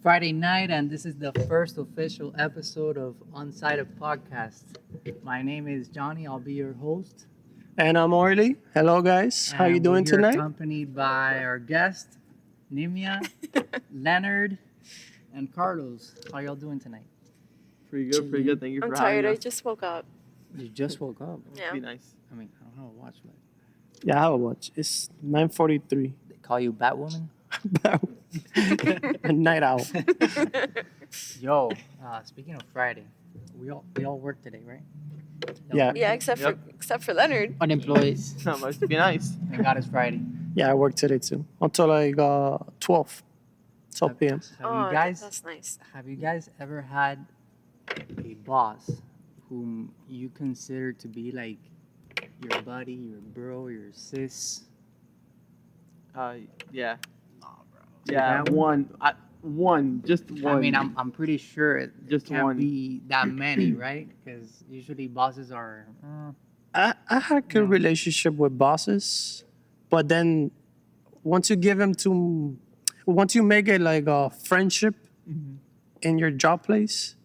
Friday night, and this is the first official episode of Unsighted Podcast. My name is Johnny. I'll be your host. And I'm Orly. Hello, guys. How you And doing we're here tonight? accompanied by our guest, Nimia, Lenard, and Carlos. How y'all doing tonight? Pretty good. Thank you for I'm having tired. I us. just woke up. You just woke up. Yeah. Be nice. I mean, I don't have a watch, but Yeah, I have a watch. It's 9:43. they call you Batwoman? A night owl. Yo, speaking of Friday, we all work today, right? Y'all Yeah. work Yeah, today? except for Leonard. Unemployed. Not much. Be nice. Thank God it's Friday. Yeah, I work today too. Until like 12 p.m. Have you guys That's nice. Have you guys ever had a boss whom you consider to be like your buddy, your bro, your sis? Yeah. Oh, bro. Yeah. Just one. I mean, I'm pretty sure it Just can't one. be that many, right? Because usually bosses are. I had a good relationship with bosses, but then once you make it like a friendship in your job place,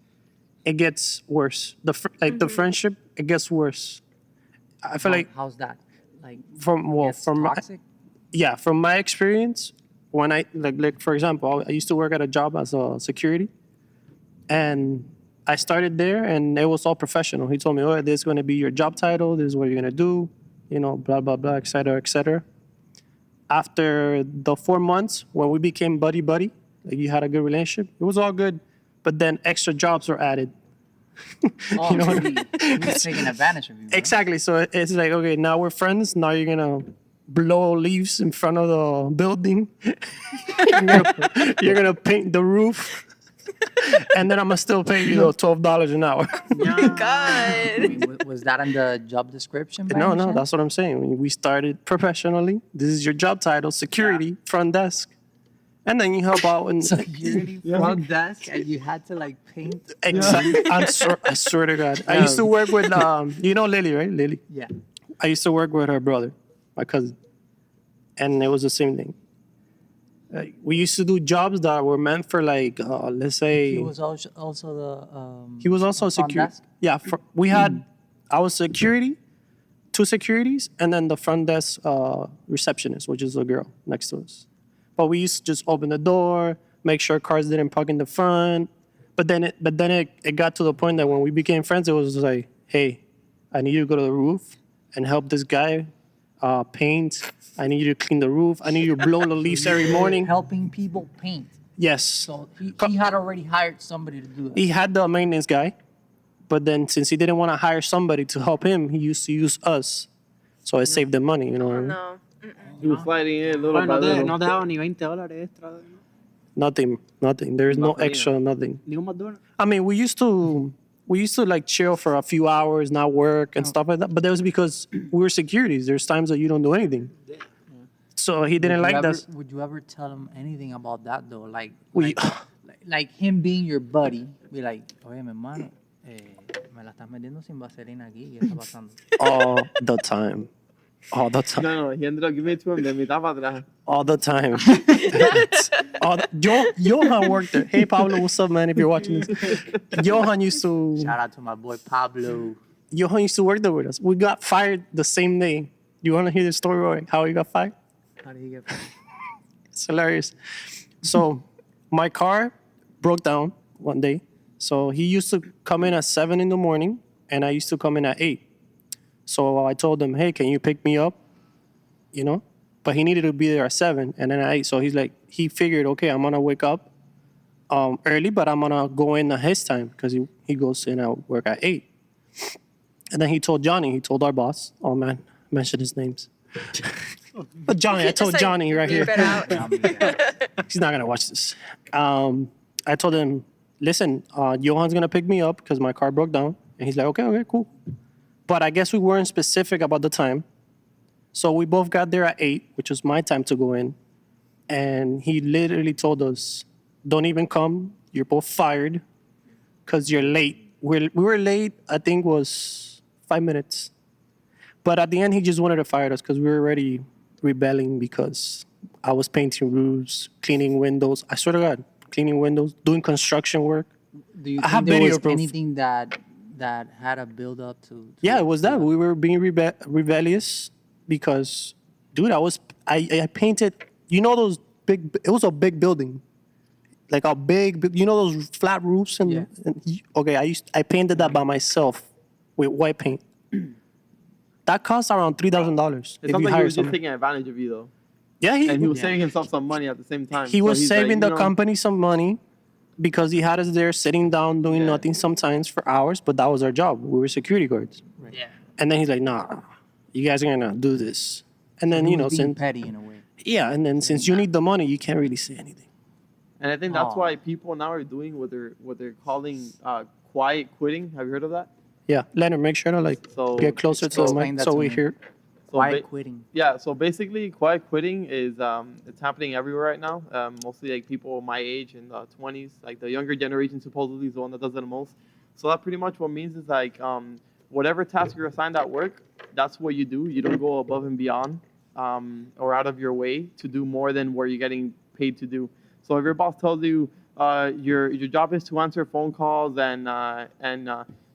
it gets worse. The friendship, it gets worse. I feel like How's that? Like from toxic. from my experience, when I like for example, I used to work at a job as a security, and I started there, and it was all professional. He told me, "Oh, this is going to be your job title. This is what you're going to do. Blah blah blah, etc. etc." After the 4 months, when we became buddy buddy, like you had a good relationship, it was all good, but then extra jobs were added. Oh, You know so what I he was taking advantage of you. Bro. Exactly. So it's like, okay, now we're friends. Now you're gonna blow leaves in front of the building. you're gonna paint the roof, and then I'm gonna still pay you $12 an hour. Oh my God. I mean, was that in the job description? by No, any no, chance? that's what I'm saying. We started professionally. This is your job title: security, front desk, and then you help out in. Security front desk, and you had to like paint. Exactly. I swear to God. I used to work with Lily, right? Lily. Yeah. I used to work with her brother, my cousin, and it was the same thing. We used to do jobs that were meant for like, let's say, He was also the. he was also a front security. desk? Yeah, we had, I was security, 2 securities, and then the front desk receptionist, which is a girl next to us. But we used to just open the door, make sure cars didn't park in the front. But then it got to the point that when we became friends, it was like, hey, I need you to go to the roof and help this guy paint. I need you to clean the roof. I need you to blow the leaves every morning. Helping people paint. Yes. So he had already hired somebody to do it. He had the maintenance guy, but then since he didn't want to hire somebody to help him, he used to use us. So it saved them money, you know what I mean? No. He was sliding in little by Bueno, little. no te daban ni $20 extra. ¿No? Nothing. There is no Nothing, extra, nothing. Ni un McDonald's. I mean, we used to like chill for a few hours, not work and stuff like that. But that was because we were securities. There's times that you don't do anything. So he didn't like that. Would you ever tell him anything about that though? Like, We- like him being your buddy, be like, oye, mi hermano, me la estás metiendo sin vaselina aquí. ¿Qué está pasando? All the time. All the time. No, he ended up giving it to him. De mitad para atrás. All the time. Johan worked there. Hey, Pablo, what's up, man? If you're watching this. Johan used to Shout out to my boy Pablo. work there with us. We got fired the same day. You want to hear the story, Roy? How he got fired? How did he get? It's hilarious. So my car broke down one day. So he used to come in at 7 in the morning, and I used to come in at 8. So I told him, hey, can you pick me up? But he needed to be there at 7, and then at 8. So he figured, okay, I'm going to wake up early, but I'm going to go in at his time because he goes in at work at 8. And then he told our boss, oh man, I mentioned his names. But Johnny, I told Just, like, Johnny right here. beep it out. He's not going to watch this. I told him, listen, Johan's going to pick me up because my car broke down. And he's like, okay, cool. But I guess we weren't specific about the time. So we both got there at 8, which was my time to go in. And he literally told us, don't even come. You're both fired because you're late. We were late, I think was 5 minutes. But at the end, he just wanted to fire us because we were already rebelling because I was painting roofs, cleaning windows. I swear to God, cleaning windows, doing construction work. Do you I have think there was video proof. anything that had a build up to Yeah, it was to that. We were being rebellious because, dude, I painted, you know, those big, it was a big building. Like a big, you know, those flat roofs? Yeah. Okay, I painted that by myself with white paint. That cost around $3,000 It if sounds you like he hire was just someone. taking advantage of you though, Yeah, and he was Yeah. saving himself some money at the same time. he So was he's saving like, the you know, company some money because he had us there sitting down doing Yeah. nothing sometimes for hours, but that was our job. We were security guards. Yeah. And then he's like, nah, you guys are gonna do this. And then, He you know, was being since petty in a way. yeah, and then since you need the money, you can't really say anything. And I think that's Aw. why people now are doing what they're calling quiet quitting. Have you heard of that? Yeah, Leonard, make sure to like So get closer to the explain mic that so to we me. hear. So Quiet quitting. Yeah, so basically, quiet quitting is it's happening everywhere right now. Mostly like people my age in the 20s, like the younger generation supposedly is the one that does it the most. So that pretty much what means is like whatever task you're assigned at work, that's what you do. You don't go above and beyond or out of your way to do more than what you're getting paid to do. So if your boss tells you your job is to answer phone calls and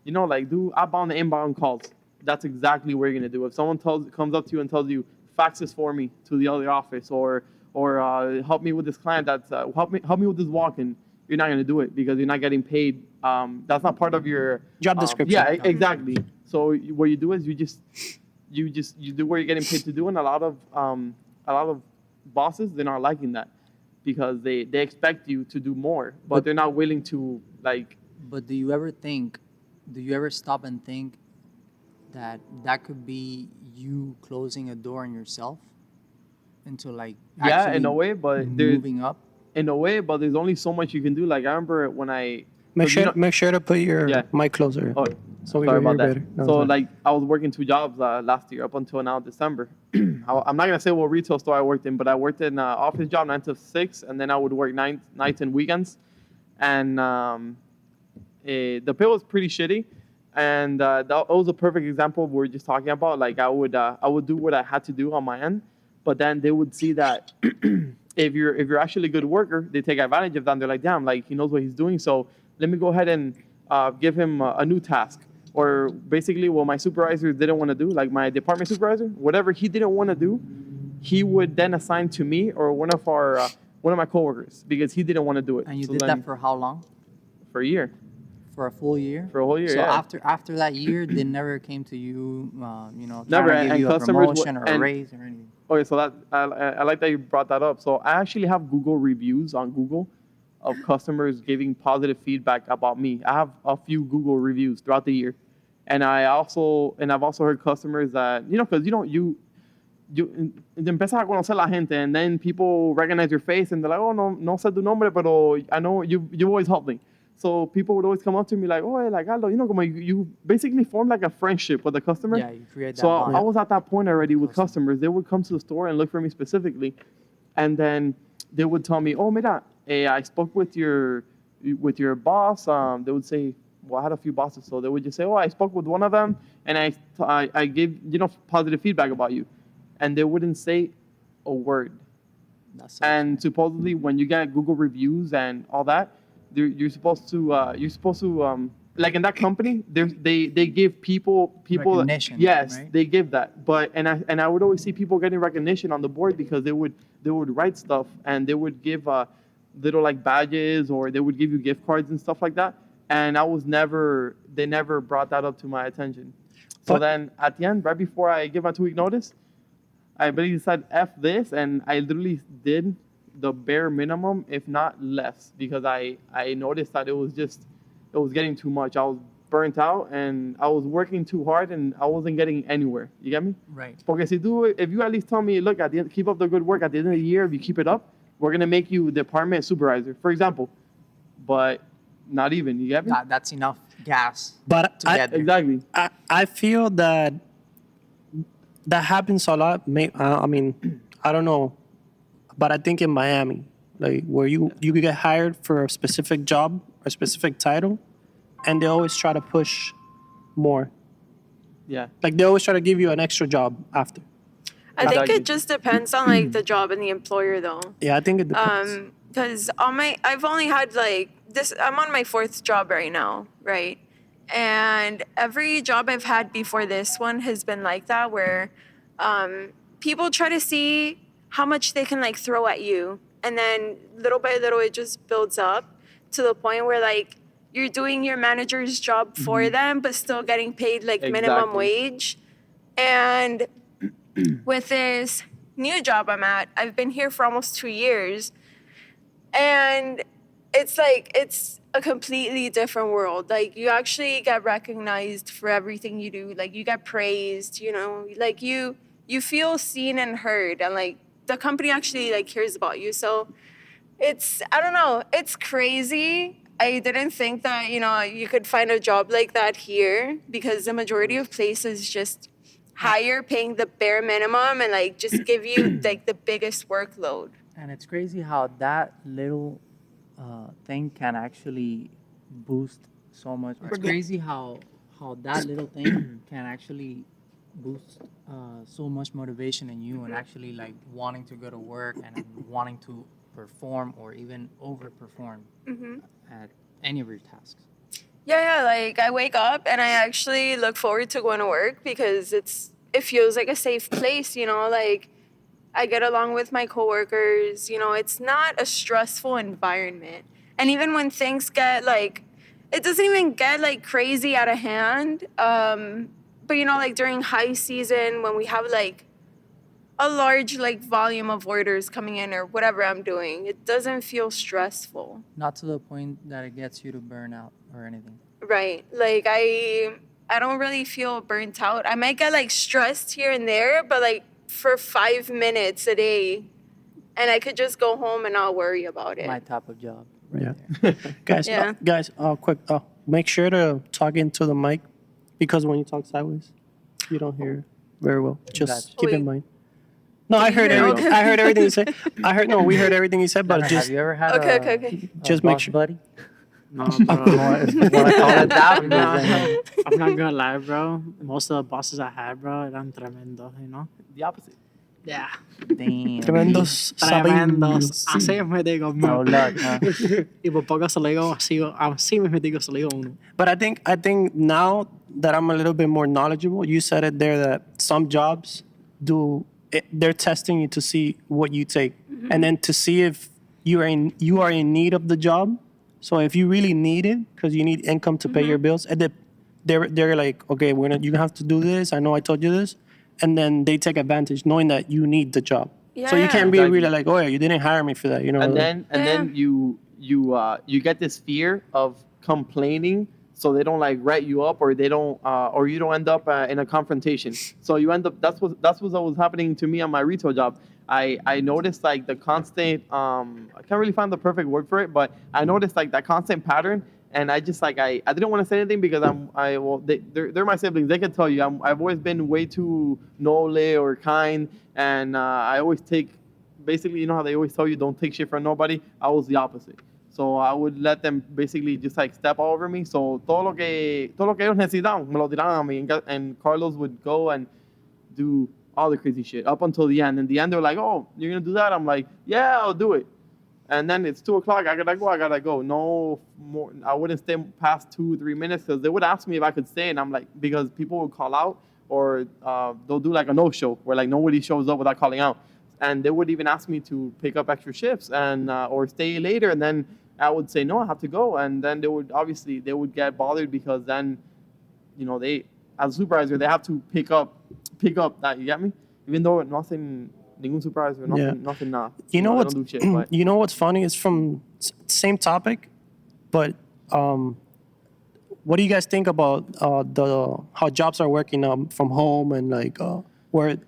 you know, like do outbound and inbound calls, that's exactly what you're gonna do. If someone comes up to you and tells you, fax this for me to the other office, or help me with this client, that's help me with this walk-in, you're not gonna do it because you're not getting paid. That's not part of your Job description. Yeah, exactly. So what you do is you do what you're getting paid to do, and a lot of bosses, they're not liking that because they expect you to do more, but they're not willing to like. But do you ever stop and think that could be you closing a door on yourself into like Yeah, in actually a way, but there's moving up? there's only so much you can do. Like I remember when I Make 'cause, sure you know- make sure to put your Yeah. mic closer. Oh, so we sorry can hear about that. better. No, So it's like I was working 2 jobs last year up until now December. I'm not gonna say what retail store I worked in, but I worked in an office job 9 to 6, and then I would work nights and weekends, and the pay was pretty shitty. And that was a perfect example of what we're just talking about. Like I would do what I had to do on my end, but then they would see that if you're actually a good worker, they take advantage of that. And they're like, damn, like he knows what he's doing, so let me go ahead and give him a new task. Or basically, what my supervisor didn't want to do, like my department supervisor, whatever he didn't want to do, he would then assign to me or one of my coworkers because he didn't want to do it. And you So did then- that for how long? for a year, For a full year? for a whole year. So yeah. after that year, they never came to you, trying Never, to give and you a customers promotion or a and- raise or anything. Okay, so that I like that you brought that up. So I actually have Google reviews on Google of customers giving positive feedback about me. I have a few Google reviews throughout the year, and I've also heard customers that because you te empiezas a conocer la gente, and then people recognize your face and they're like, oh no sé tu nombre, pero I know you always help me. So people would always come up to me like, oh, like Aldo, como you basically form like a friendship with the customer. Yeah, you create that So bond. I was at that point already with customers. They would come to the store and look for me specifically, and then they would tell me, "Oh, mira, I spoke with your boss." They would say, "Well, I had a few bosses," so they would just say, "Oh, I spoke with one of them, and I gave positive feedback about you," and they wouldn't say a word. That's And supposedly, when you get Google reviews and all that, you're supposed to like in that company, they give people Recognition, Yes, right? they give that. But and I would always see people getting recognition on the board because they would write stuff and they would give little like badges or they would give you gift cards and stuff like that. And they never brought that up to my attention. So But- then at the end, right before I give my 2-week notice, I basically said F this, and I literally did the bare minimum, if not less, because I noticed that it was getting too much. I was burnt out, and I was working too hard, and I wasn't getting anywhere. You get me? right. Porque if you at least tell me, look, keep up the good work, at the end of the year, if you keep it up, we're going to make you department supervisor, for example. But not even, you get me? That's enough gas But to get there. Exactly. I feel that happens a lot. I mean, I don't know, but I think in Miami, like where you get hired for a specific job or specific title, and they always try to push more. Yeah. Like they always try to give you an extra job after. I think Exactly. it just depends on like the job and the employer though. Yeah, I think it depends. because I've only had like this. I'm on my 4th job right now, right? And every job I've had before this one has been like that, where people try to see how much they can like throw at you, and then little by little it just builds up to the point where like you're doing your manager's job for them, but still getting paid like minimum Exactly. wage. And with this new job I'm at, I've been here for almost 2 years, and it's like it's a completely different world. Like you actually get recognized for everything you do. Like you get praised, you know, like you feel seen and heard, and like the company actually like cares about you. So it's, I don't know, it's crazy. I didn't think that, you know, you could find a job like that here, because the majority of places just hire paying the bare minimum and like just give you like the biggest workload. And it's crazy how that little thing can actually boost so much. It's crazy how that little thing can actually boost so much motivation in you, and actually like wanting to go to work and wanting to perform or even overperform at any of your tasks. Yeah, like I wake up and I actually look forward to going to work, because it feels like a safe place, you know, like I get along with my coworkers, you know, it's not a stressful environment. And even when things get like, it doesn't even get like crazy out of hand. But you know, like during high season, when we have like a large like volume of orders coming in or whatever I'm doing, it doesn't feel stressful. Not to the point that it gets you to burn out or anything. Right. Like I don't really feel burnt out. I might get like stressed here and there, but like for 5 minutes a day, and I could just go home and not worry about it. My type of job. Yeah. There. Guys, Yeah. quick, make sure to talk into the mic, because when you talk sideways, you don't hear very well. Just Gotcha. keep in Wait. mind. No, I heard hear? everything. Okay. I heard everything you said. We heard everything you said, but Have just you ever had Okay. a Just make boss sure- buddy? No, You bro. want to call it that? I'm not gonna lie, bro. Most of the bosses I had, bro, eran tremendos, you know? The opposite. Yeah. Damn. tremendos Tremendos. saben. Así me digo, No bro. luck, huh? Y por poco se lo digo así me digo, se lo digo a uno. But I think now that I'm a little bit more knowledgeable, you said it there that some jobs they're testing you to see what you take, and then to see if you are in need of the job. So if you really need it because you need income to pay your bills, and they're like, okay, you're gonna have to do this. I know I told you this, and then they take advantage knowing that you need the job. So you Yeah. can't be Exactly. really like, oh yeah, you didn't hire me for that, you know. And then you get this fear of complaining, so they don't like write you up, or they don't or you don't end up in a confrontation. So you end up, that's what was happening to me on my retail job. I noticed like the constant I can't really find the perfect word for it, but I noticed like that constant pattern. And I just like I didn't want to say anything, because they're my siblings. They can tell you I've always been way too noble or kind, and I always take, basically, you know how they always tell you don't take shit from nobody. I was the opposite. So I would let them basically just like step all over me. So todo lo que ellos necesitaban me lo tiraban a mí, and Carlos would go and do all the crazy shit up until the end. In the end, they're like, "Oh, you're gonna do that?" I'm like, "Yeah, I'll do it." And then it's 2:00. I gotta go. No more. I wouldn't stay past 2-3 minutes, because they would ask me if I could stay, and I'm like, because people would call out, or they'll do like a no-show where like nobody shows up without calling out, and they would even ask me to pick up extra shifts and or stay later, and then I would say no, I have to go, and then they would get bothered, because then, you know, they, as a supervisor, they have to pick up that, you get me? Even though nothing. Ningún supervisor, nothing, Yeah. nothing. You know they what's don't do shit, but you know what's funny? It's from same topic, but what do you guys think about how jobs are working from home, and like where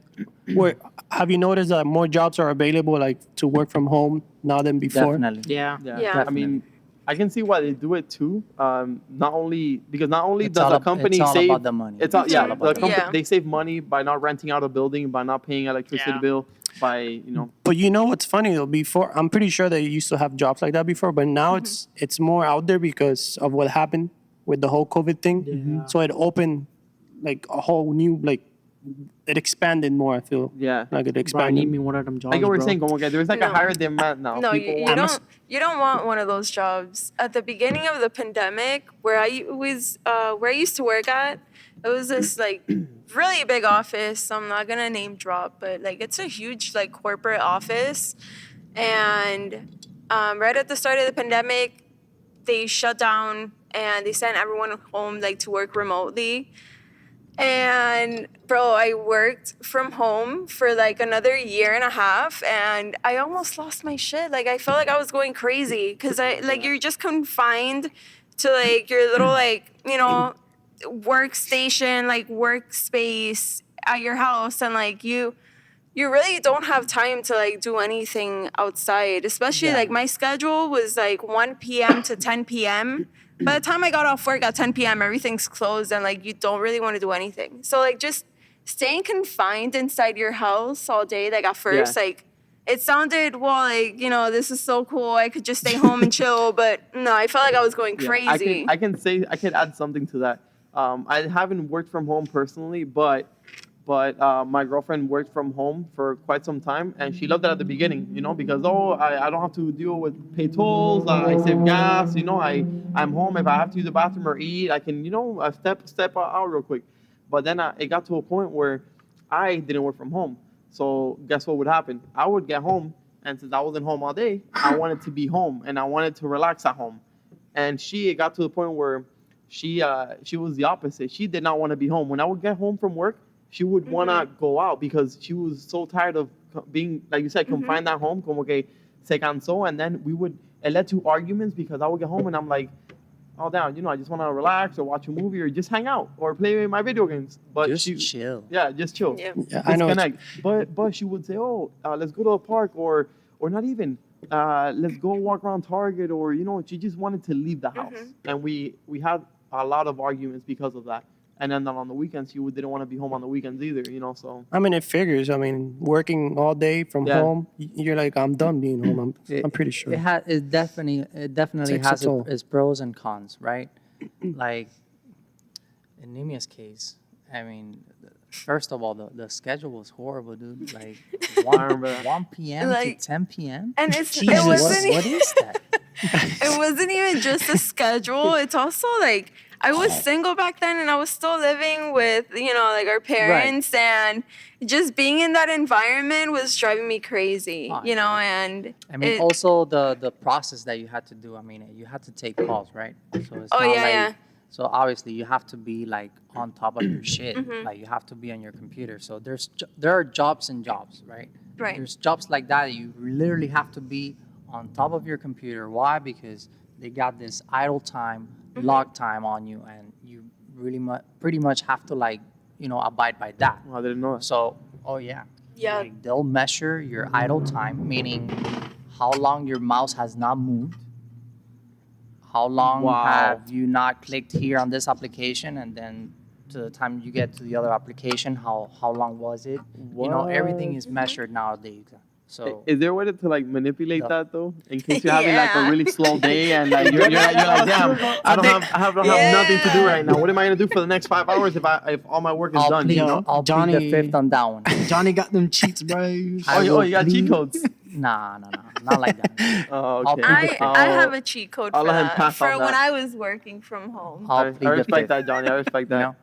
have you noticed that more jobs are available like to work from home now than before? Definitely. Yeah. Yeah. I mean, I can see why they do it too. Not only It's does all the up- company it's all save, about the money. It's all, It's yeah, all about the the company, money. they save money by not renting out a building, by not paying electricity Yeah. bill, by, you know. But you know what's funny though? Before, I'm pretty sure they used to have jobs like that before, but now it's more out there because of what happened with the whole COVID thing. Yeah. So it opened like a whole new like it expanded more. I feel Yeah. like it Bro, I expanded. need me one of them jobs, Like you were bro. saying, como que there's like a No. higher demand now. No, People you want- don't want one of those jobs. At the beginning of the pandemic, where I used to work at, it was this like really big office. I'm not gonna name drop, but like it's a huge like corporate office. And right at the start of the pandemic, they shut down and they sent everyone home like to work remotely. And bro, I worked from home for like another year and a half and I almost lost my shit. Like I felt like I was going crazy because you're just confined to like your little like, workstation, like workspace at your house and like you really don't have time to like do anything outside, especially like my schedule was like 1 p.m. to 10 p.m. By the time I got off work at 10 p.m., everything's closed and like you don't really want to do anything. So like just staying confined inside your house all day, like at first, like it sounded, well, like, this is so cool. I could just stay home and chill. But no, I felt like I was going crazy. I can add something to that. I haven't worked from home personally, but my girlfriend worked from home for quite some time, and she loved it at the beginning, because I don't have to deal with pay tolls, I save gas, I'm home. If I have to use the bathroom or eat, I can step out real quick. But then it got to a point where I didn't work from home, so guess what would happen? I would get home, and since I wasn't home all day, I wanted to be home and I wanted to relax at home, and it got to the point where she was the opposite. She did not want to be home. When I would get home from work, she would want to go out because she was so tired of being, like you said, confined at home, como que se cansó. And then it led to arguments because I would get home and I'm like, oh, damn, I just want to relax or watch a movie or just hang out or play my video games. But Just chill. Yeah, just chill. Yeah. Yeah, I know. Disconnect. But she would say, let's go to a park or not even, let's go walk around Target or, she just wanted to leave the house. And we had a lot of arguments because of that. And then on the weekends, she didn't want to be home on the weekends either, so. I mean, it figures. I mean, working all day from home, you're like, I'm done being home. I'm pretty sure. It definitely Takes a has toll. its pros and cons, right? Like in Nimia's case, I mean, first of all, the schedule was horrible, dude. Like 1 p.m. Like- to 10 p.m. And it Jesus, wasn't what is that? it wasn't even just a schedule. It's also like I was single back then and I was still living with, like our parents and just being in that environment was driving me crazy, Oh, and I mean, also the process that you had to do. I mean, you had to take calls, right? So it's not like, so obviously you have to be like on top of your shit. Like you have to be on your computer. So there are jobs and jobs, right? Right. There's jobs like that you literally have to be on top of your computer. Why? Because they got this idle time, log time on you, and you really pretty much have to abide by that. I didn't know that. So, Yeah. like they'll measure your idle time, meaning how long your mouse has not moved, how long have you not clicked here on this application, and then to the time you get to the other application, how long was it? Everything is measured nowadays. So Is there a way to like manipulate No. that though? In case you're having like a Yeah. really slow day and like you're like, damn, I don't have nothing to do right now. What am I gonna do for the next 5 hours if all my work is I'll done? plead, I'll plead the Johnny- fifth on that one. Johnny got them cheats, bro. I Oh, will you got cheat plead- codes. Nah, not like that. Oh, I'll okay. plead the I have a cheat code I'll for let him that pass for on when that. I was working from home. I'll I plead the respect fifth. that, Johnny. I respect that.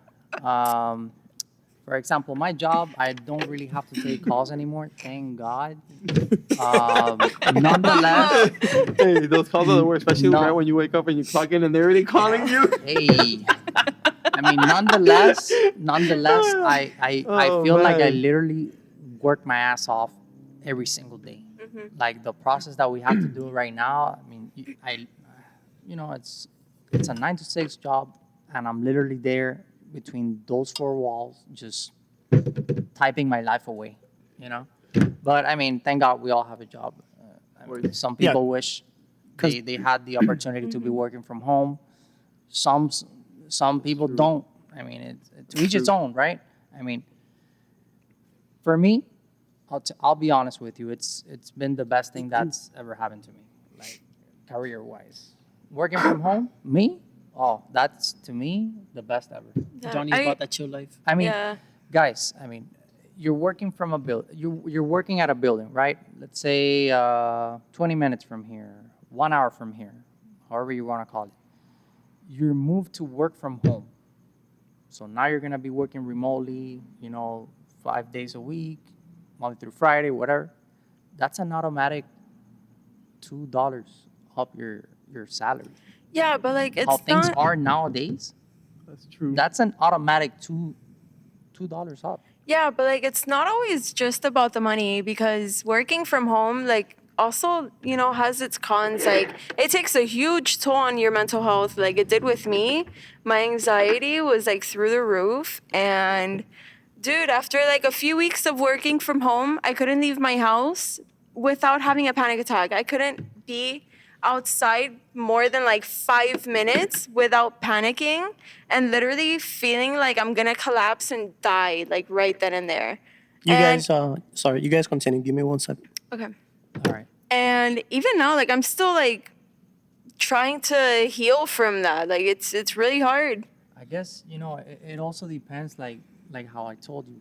For example, my job, I don't really have to take calls anymore. Thank God. Nonetheless, Hey, those calls are the worst, especially No. right when you wake up and you clock in and they're already calling you. hey. I mean, nonetheless, I Oh, feel like I man. literally work my ass off every single day. Like the process that we have to do right now. I mean, it's a 9 to 6 job, and I'm literally there between those 4 walls, just typing my life away. But I mean, thank God we all have a job. I mean, some Yeah. people wish they had the opportunity to be working from home. Some people don't. I mean, it's each its own, right? I mean, for me, I'll be honest with you. It's been the best thing that's ever happened to me, like career-wise. Working from home, me, that's to me the best ever. Johnny's about that chill life. I mean, Yeah. guys, I mean, you're working from a build. You're working at a building, right? Let's say 20 minutes from here, 1 hour from here, however you want to call it. You're moved to work from home. So now you're gonna be working remotely. 5 days a week, Monday through Friday, whatever. That's an automatic $2 up your salary. Yeah, but like it's How things not. are nowadays, That's true. that's an automatic $2 up. Yeah, but like it's not always just about the money because working from home, like also, has its cons. Like it takes a huge toll on your mental health. Like it did with me. My anxiety was like through the roof. And dude, after like a few weeks of working from home, I couldn't leave my house without having a panic attack. I couldn't be outside more than like 5 minutes without panicking and literally feeling like I'm gonna collapse and die like right then and there. You And- guys, sorry, you guys continue. Give me 1 second. Okay. All right. And even now, like I'm still like trying to heal from that. Like it's really hard. I guess it also depends, like how I told you,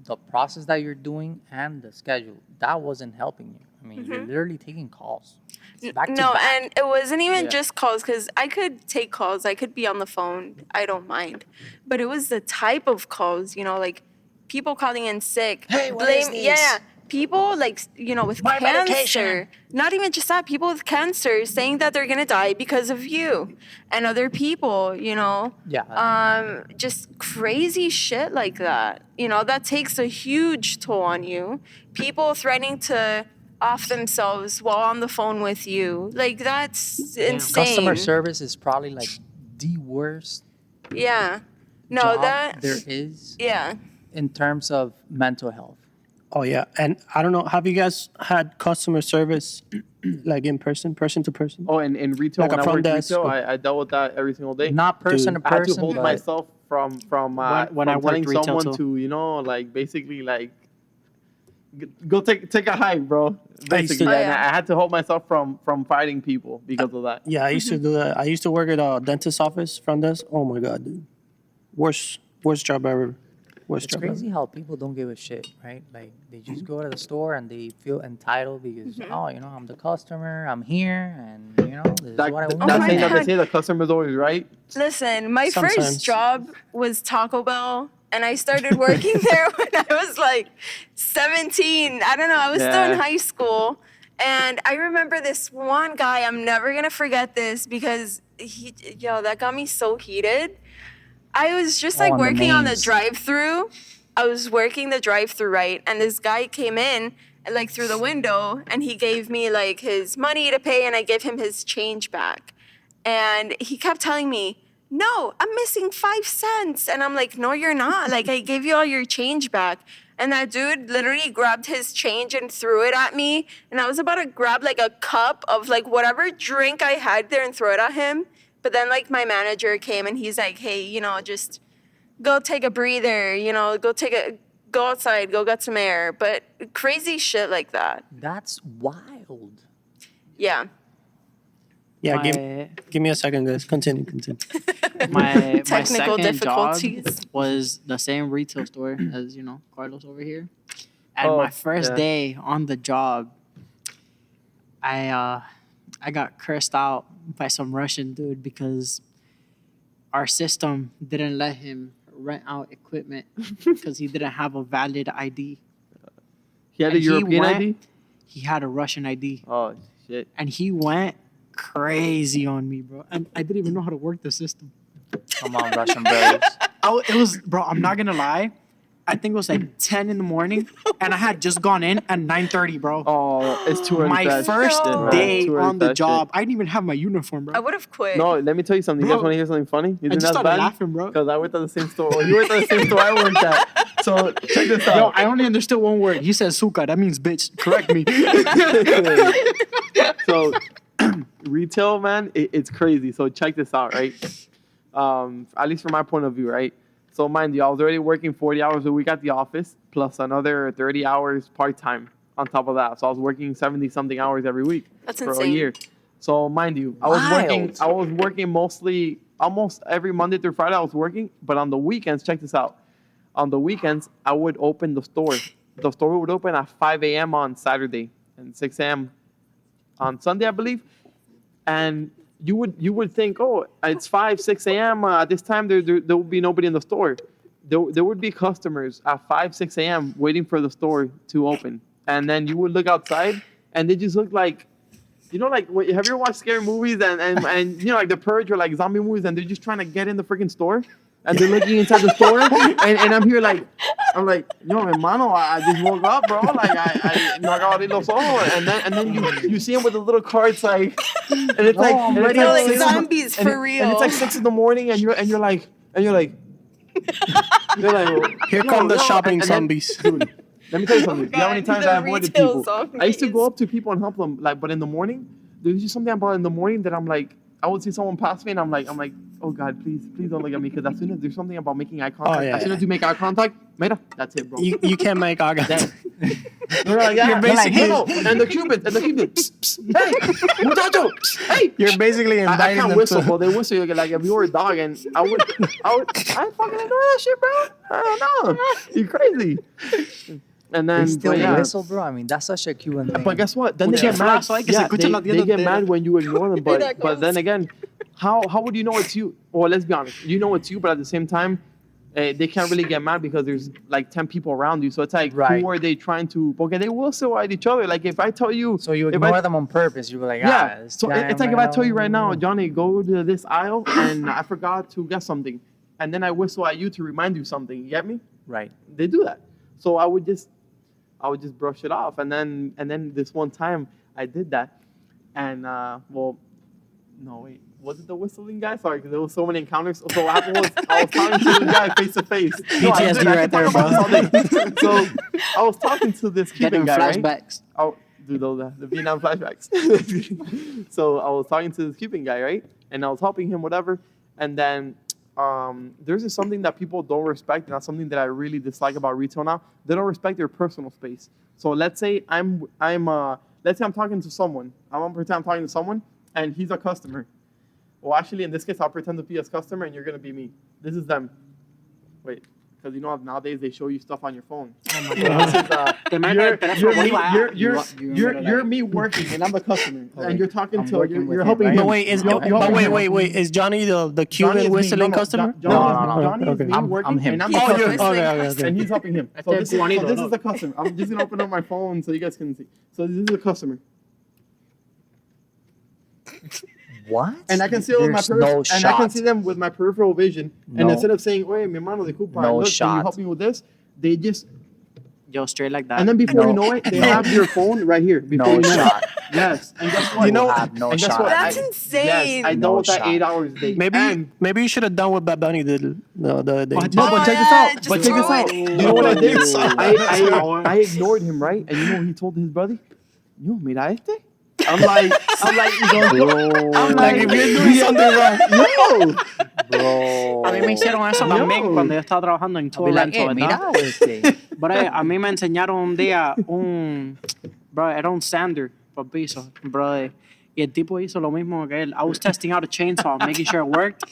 the process that you're doing and the schedule that wasn't helping you. I mean, you're literally taking calls. It's back to No, back. and it wasn't even Yeah. just calls because I could take calls. I could be on the phone. I don't mind. But it was the type of calls, like people calling in sick. Hey, what is this? Yeah. People like, with My cancer. medication. Not even just that. People with cancer saying that they're going to die because of you. And other people, just crazy shit like that. That takes a huge toll on you. People threatening to off themselves while on the phone with you. Like that's insane. Customer service is probably like the worst Yeah. No, job that there is yeah. in terms of mental health. Oh yeah, and I don't know. Have you guys had customer service, like in person to person? Oh, in retail, Like a when I front worked desk retail, or- I dealt with that every single day. Not person Dude, to I had to person, hold but myself from When I from worked telling retail someone too. to like basically like go take a hike, bro. I used to- Basically, Oh, and yeah. I had to hold myself from fighting people because of that. Yeah, I used to do that. I used to work at a dentist office front desk. Oh my god, dude, worst job ever. Worst it's job crazy ever. how people don't give a shit, right? Like they just go to the store and they feel entitled because I'm the customer, I'm here, and this is That, what I that want. Oh my saying that they God. say the customer's always right. Listen, my Sometimes. first job was Taco Bell, and I started working there when I was like 17. I don't know, I was still in Yeah. high school. And I remember this one guy, I'm never gonna forget this because that got me so heated. I was just like Oh, and the working on the names. drive-through. I was working the drive-through, right? And this guy came in like through the window and he gave me like his money to pay and I gave him his change back. And he kept telling me, "No, I'm missing 5 cents." And I'm like, "No, you're not. Like I gave you all your change back." And that dude literally grabbed his change and threw it at me. And I was about to grab like a cup of like whatever drink I had there and throw it at him. But then like my manager came and he's like, "Hey, just go take a breather, go outside, go get some air." But crazy shit like that. That's wild. Yeah. Yeah, My- give me a second, guys. Continue. my Technical second difficulties. job was the same retail store as Carlos over here. And Oh, my first yeah. day on the job, I got cursed out by some Russian dude because our system didn't let him rent out equipment because he didn't have a valid ID. He had a And he European went- ID. He had a Russian ID, Oh shit. and he went crazy on me, bro. And I didn't even know how to work the system. Come on, Russian brothers. It was, bro, I'm not gonna lie. I think it was like 10 in the morning, and I had just gone in at 9:30, bro. Oh, it's too early. My for that first shit, man. day Too early on for the that job, I didn't even have my uniform, bro. I would have quit. No, let me tell you something. You guys Bro, want to hear something funny? You I think just that's started bad? laughing, bro. Because I worked at the same store. Well, you worked at the same store I worked at. So check this Yo, out. I only understood one word. He said suka. That means bitch. Correct me. So retail, man, it's crazy. So check this out, right? At least from my point of view, right? So mind you, I was already working 40 hours a week at the office, plus another 30 hours part-time on top of that. So I was working 70 something hours every week That's for a insane. year. So mind you, I was working mostly almost every Monday through Friday I was working, but on the weekends, check this out. on the weekends, I would open the store. The store would open at 5 a.m. on Saturday and 6 a.m. on Sunday, I believe. And you would think, oh, it's 5, 6 a.m. At this time, there would be nobody in the store. There would be customers at 5, 6 a.m. waiting for the store to open. And then you would look outside, and they just look like, you know, like, have you ever watched scary movies and you know, like The Purge or like zombie movies, and they're just trying to get in the freaking store? And they're looking inside the store, and I'm here like, yo, hermano, I just woke up, bro. Like, I no acabo los ojos, and then you see him with the little carts, like, and it's like, I'm and it's ready. They're like like 6 in the- zombies and for real. And it's like 6 in the morning, and you're like, you're like, Here yo, come the yo, shopping and then- zombies. dude, let me tell you something. You know how many God, times the I avoided retail people? I used to go zombies. up to people and help them, like, but in the morning, there's just something about in the morning that I'm like, I would see someone pass me, and I'm like, oh God, please don't look at me, because as soon as there's something about making eye contact, yeah, as soon yeah. as you make eye contact, mira, that's it, bro. You can't make eye contact. They're like, yeah, You're they're like, basically- no, and the Cubans, psst, psst, hey, muchacho, psst, hey. You're basically I inviting can't them whistle, to. bro. They whistle like if you were a dog, and I fucking enjoy that shit, bro. I don't know. You crazy. And then, They still but yeah. whistle, bro. I mean, that's such a Cuban thing. But guess what? Then they Pucha, get mad. frazo, hay que se Yeah, escuchen los they dientes get de- mad when you ignore them. Mira But cómo then se- again, how would you know it's you? Well, let's be honest. You know it's you, but at the same time, they can't really get mad because there's like 10 people around you. So it's like, Right. who are they trying to? Okay, they will still at each other. Like if I tell you, so you if ignore I- them on purpose. You were like, yeah. this So guy it's like if might I tell you right now, know. Johnny, go to this aisle, and I forgot to get something, and then I whistle at you to remind you something. You get me? Right. They do that. So I would just brush it off, and then this one time I did that, and well, no wait, was it the whistling guy? Sorry, because there was so many encounters. So what happened was I was talking to the guy face to face. No, I PTSD did. I right could there, talk about this all day. So I was talking to this Cuban Getting guy, right? flashbacks. Oh, dude, the Vietnam flashbacks. So I was talking to this Cuban guy, right? And I was helping him, whatever. And then there's just something that people don't respect, and that's something that I really dislike about retail now. They don't respect their personal space. So let's say let's say I'm talking to someone. I'm gonna pretend I'm talking to someone, and he's a customer. Well, actually, in this case, I'll pretend to be a customer, and you're gonna be me. This is them. Wait. Because you know how nowadays they show you stuff on your phone. Oh my God. Te meten el teléfono You're, por me, la- you're me working, and I'm the customer, and you're talking I'm to working with you're him, helping right? him. But wait, is You're helping him. wait, is Johnny the Cuban Johnny is me. whistling No, no, customer? Johnny is okay. me I'm working, him. and I'm He's the the customer. whistling okay. customer. And he's helping him. So Este this, es is, Juanito, so this ¿no? is the customer. I'm just gonna open up my phone so you guys can see. So this is the customer, What? and I can see them with my There's no and I can shot. see them with my peripheral vision. And No. instead of saying, "Oye, mi hermano, disculpa, No look, can you shot. help me with this?" They just Yo, straight like that. and then before you No. know it, they have your phone right here. Before No you know it. shot. Yes, and guess what? You know- have no and guess shot. what? That's I- insane. Yes, I No dealt with that shot. 8 hours a day. Maybe And- maybe you should have done what Bad Bunny did the other day. No, but check this yeah, out. just But check this throw out. it. You know what I did? Ooh. I ignored him, right? And you know what he told his brother? Yo, mira este. I'm like, I'm Like if you're doing something wrong. yo, Bro. A mí me hicieron eso también Yo. cuando yo estaba trabajando en I'll todo be like, Lenzo, mira, ¿verdad? este. Bro, a mí me enseñaron un día bro, era un sander por piso, bro. Y el tipo hizo lo mismo que él. I was testing out a chainsaw, making sure it worked.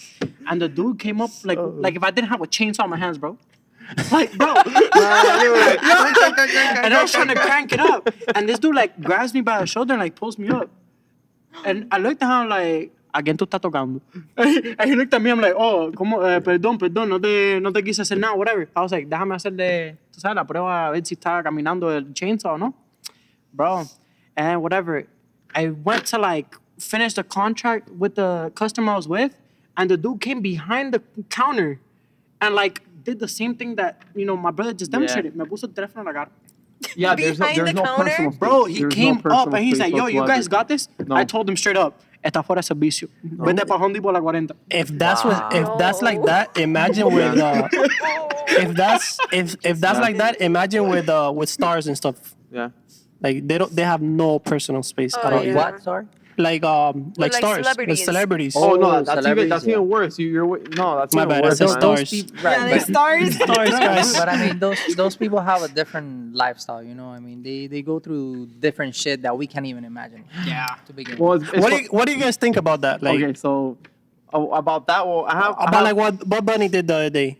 And the dude came up like if I didn't have a chainsaw in my hands, bro. Like, bro. And I was trying to crank it up. And this dude like grabs me by the shoulder and like pulls me up. And I looked at him like, ¿a quién tú estás tocando? And he looked at me, I'm like, oh, ¿cómo? Perdón, no te quise hacer nada, whatever. I was like, déjame hacerle, tú sabes, la prueba a ver si está caminando el chainsaw, ¿no? Bro, and whatever. I went to like finish the contract with the customer I was with, and the dude came behind the counter and like did the same thing that, you know, my brother just demonstrated. Me puso el teléfono en la cara. yeah. There's Behind no the counter? personal space. Bro, he There's no came up personal and he's space like, yo, you whatsoever. guys got this? No. I told him straight up, está fuera de servicio. Vete pa' Home Depot a la 40. If that's like that, imagine with if that's like that, imagine with stars and stuff. Yeah. Like they have no personal space Oh, at all. yeah. What? Sorry? Like like stars, with celebrities. celebrities. Oh no, Oh, that's celebrities, even yeah. worse. No, that's My even bad, I worse. said man. stars. Yeah, they stars. Stars, guys. But I mean, those people have a different lifestyle, you know. I mean, they go through different shit that we can't even imagine. Yeah. To begin Well, with. it's What do you guys think about that? Like okay, so about that, well, I have about like what Bunny did the other day?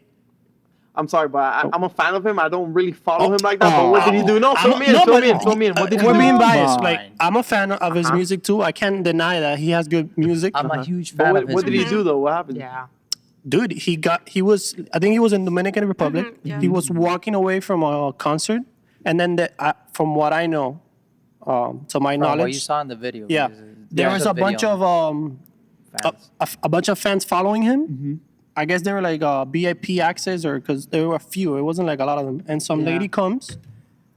I'm sorry, but I'm a fan of him. I don't really follow him like that. But Oh. what did he do? No, fill me in. What did he We're do? being biased. Come Like, on. I'm a fan of his Uh-huh. music too. I can't deny that he has good music. I'm a huge But fan of his what did he music. do though? What happened? Yeah. Dude, I think he was in Dominican Republic. yeah. He was walking away from a concert, and then from what I know, to my From knowledge, what you saw in the video. yeah, because there there's was a bunch video of fans. a bunch of fans following him. Mm-hmm. I guess they were like VIP access, or because there were a few. It wasn't like a lot of them. And some lady comes,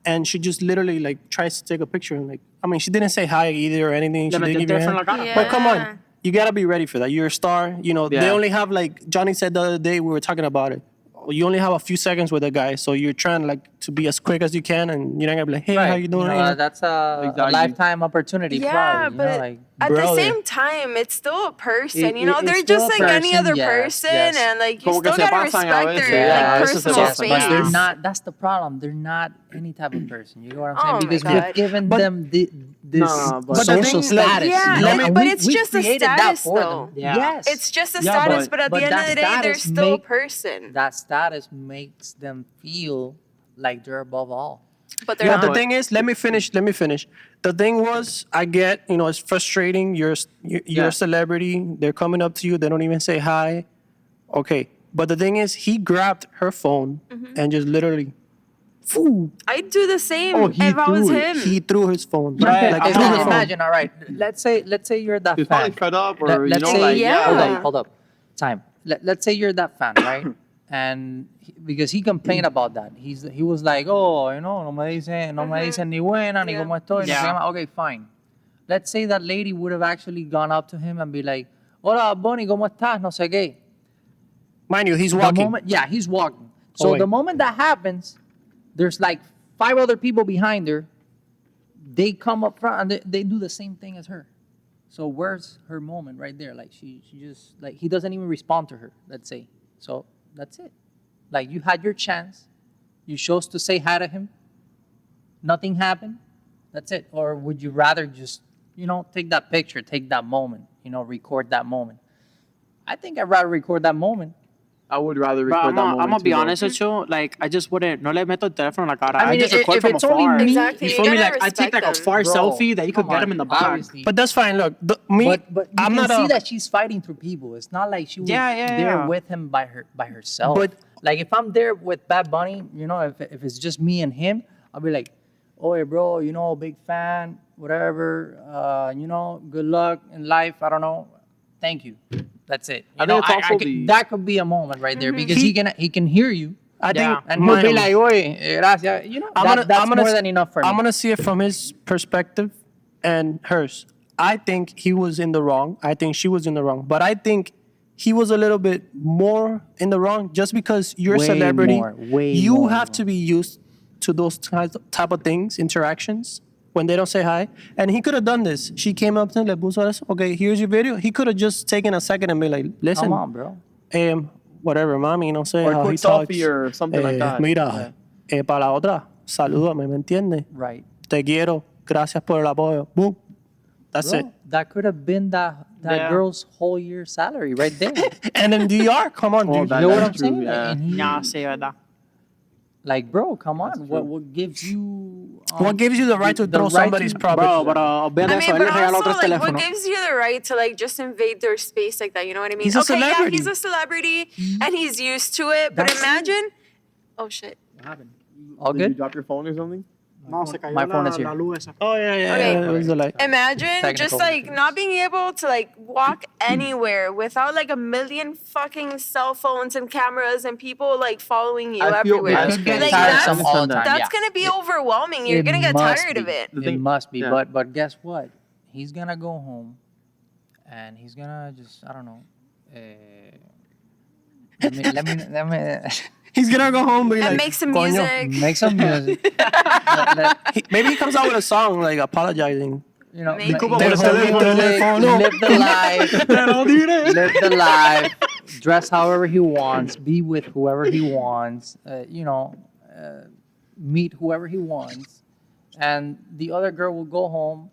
and she just literally like tries to take a picture. And like, I mean, she didn't say hi either or anything. She Le didn't metió give you a el teléfono en hand. la cara. Yeah. But come on, you gotta be ready for that. You're a star. You know, they Yeah. only have like Johnny said the other day. We were talking about it. You only have a few seconds with a guy, so you're trying like to be as quick as you can, and you're not gonna be like, "Hey, how you doing?" You You know? know, that's a Exactly. lifetime opportunity. Yeah, probably, you know, but like, at the brother. same time, it's still a person. It- You know, it- they're it's still just a like any person, other yes, person, yes. and like you Como que still se gotta pasan a respect veces, their yeah, like eso se personal pasan. yes, space. but they're not. That's the problem. They're not any type of person. You know what I'm saying? Oh my Because God. we've given But- them this Nah, but- But the social thing, like, status. Yeah, you know, but and we- it's we just a created that status, for though. them. Yeah. Yes, It's just a Yeah, status, but- but at but the end of that the day, they're status still a make- person. that status makes them feel like they're above all. But they're Yeah, not. the thing is, let me finish. The thing was, I get, it's frustrating. You're Yeah. a celebrity. They're coming up to you. They don't even say hi. Okay. But the thing is, he grabbed her phone and just literally, foo, I'd do the same Oh, he if I was threw it. him. he threw his phone. Right. Like, I threw her know. phone. Imagine, all right. Let's say you're that He's fan. probably fed up, or Let's you know, say, like Yeah. hold up. Time. Let's say you're that fan, right? And because he complained about that, he was like, oh, no me dicen ni buena ni Yeah. cómo estoy. Yeah. No. Okay, fine. Let's say that lady would have actually gone up to him and be like, hola, Bonnie, ¿cómo estás? No sé qué. Mind you, he's The walking. moment, yeah, he's walking. So wait. the moment that happens, there's like 5 other people behind her. They come up front and they do the same thing as her. So where's her moment right there? Like she just like he doesn't even respond to her. Let's say. So that's it. Like you had your chance. You chose to say hi to him. Nothing happened. That's it. Or would you rather just take that picture, take that moment, record that moment? I think I'd rather record that moment. I would rather But record that moment. I'm gonna be too, though. honest with you. Like, I just wouldn't. No le meto el teléfono en la cara. I mean, just if record from it's only afar. me- Exactly. You You feel me? gotta Like, I take like a respect far Bro, selfie that you could come get on, him in the back. obviously. But that's fine. Look, But you I'm can not see a. that she's fighting through people. It's not like she was Yeah. there with him by herself. But- like if I'm there with Bad Bunny, if it's just me and him, I'll be like, "Oh, hey, bro, big fan, whatever. Good luck in life. I don't know. Thank you. That's it. I think it's also that could be a moment right there because He- he can hear you I think, Yeah. and he'll be like, "Oye, gracias." That's more than enough for me. I'm gonna see it from his perspective and hers. I think he was in the wrong. I think she was in the wrong. But I think he was a little bit more in the wrong just because you're a Way celebrity. more, way you more have to be used to those type of things, interactions, when they don't say hi. And he could have done this. She came up to him, le puso eso. Okay, here's your video. He could have just taken a second and be like, listen, Come on, bro. whatever, mami, no sé Or a how he quick talks. selfie or something like that. Mira, para la otra, salúdame, ¿me entiendes? Right. Te quiero, gracias por el apoyo. Boom. That's Bro, it. that could have been that Yeah. girl's whole year salary right there. And in DR, come on, Oh, dude. that- You know what I'm that's true, saying? yeah. And he- Nah, sí, verdad. like, bro, come on. That's What true. gives you? What gives you the right to the throw right somebody's to- property? Bro, pero olvídate I eso. mean, Él but le regaló also, tres like, what teléfonos. gives you the right to, like, just invade their space like that? You know what I mean? He's a okay, yeah, celebrity. he's a celebrity, and he's used to it. But That's- imagine, oh shit. All Did you good? drop your phone or something? No, se cayó My phone is here. la luz esa. Oh, yeah. Okay. It was the light. Imagine just Technical like issues. not being able to like walk anywhere without like a million fucking cell phones and cameras and people like following you I feel- everywhere. yeah, It could get Like, tiresome that's- all the time. That's yeah. gonna be overwhelming. You're It gonna get must tired of be. it. The It thing- must be. yeah. But guess what? He's gonna go home, and he's gonna just I don't know. Let me He's gonna go home and be And like, make some "Coño." music. make some music. Maybe he comes out with a song like apologizing. Maybe. Make Como some por teléfono, music, teléfono. live the life. Live the life, dress however he wants, be with whoever he wants, meet whoever he wants. And the other girl will go home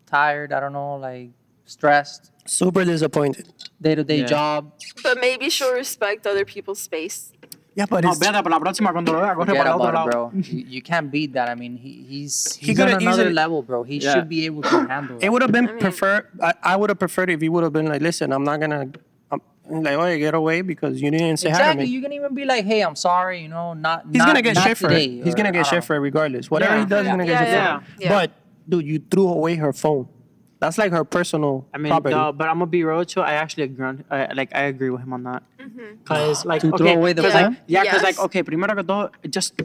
tired, I don't know, like stressed, Super disappointed. day-to-day Yeah. job. But maybe she'll respect other people's space. Yeah, but No, it's, vete para la próxima cuando lo vea, corre Forget para el otro about it, lado. bro. You can't beat that. I mean, he's He on coulda another easily- level, bro. He Yeah. should be able to handle it that. would have been mean- preferred. I would have preferred if he would have been like, listen, I'm not gonna. I'm like, oh, get away because you didn't say hi to Exactly. me. You can even be like, "Hey, I'm sorry. You know, He's not, gonna get not shit for it. today," He's or gonna I get don't shit know. for it regardless. Whatever Yeah. he does, he's gonna get Yeah, shit for yeah, it. yeah. But dude, you threw away her phone. That's like her personal I mean, property. but I'm gonna be real too. I actually agree. I agree with him on that. Cause like, To okay, throw away the 'cause, phone? like, yeah, because Yes. like, okay, primero que todo, just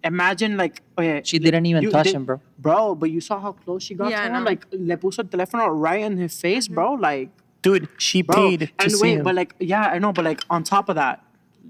imagine like, okay, She didn't even touch him, bro. Bro, but you saw how close she got Yeah, to I him. know. Like, le puso el teléfono right in his face, bro. Like, Dude, she bro. paid to And see wait, him. but like, yeah, I know, but like on top of that,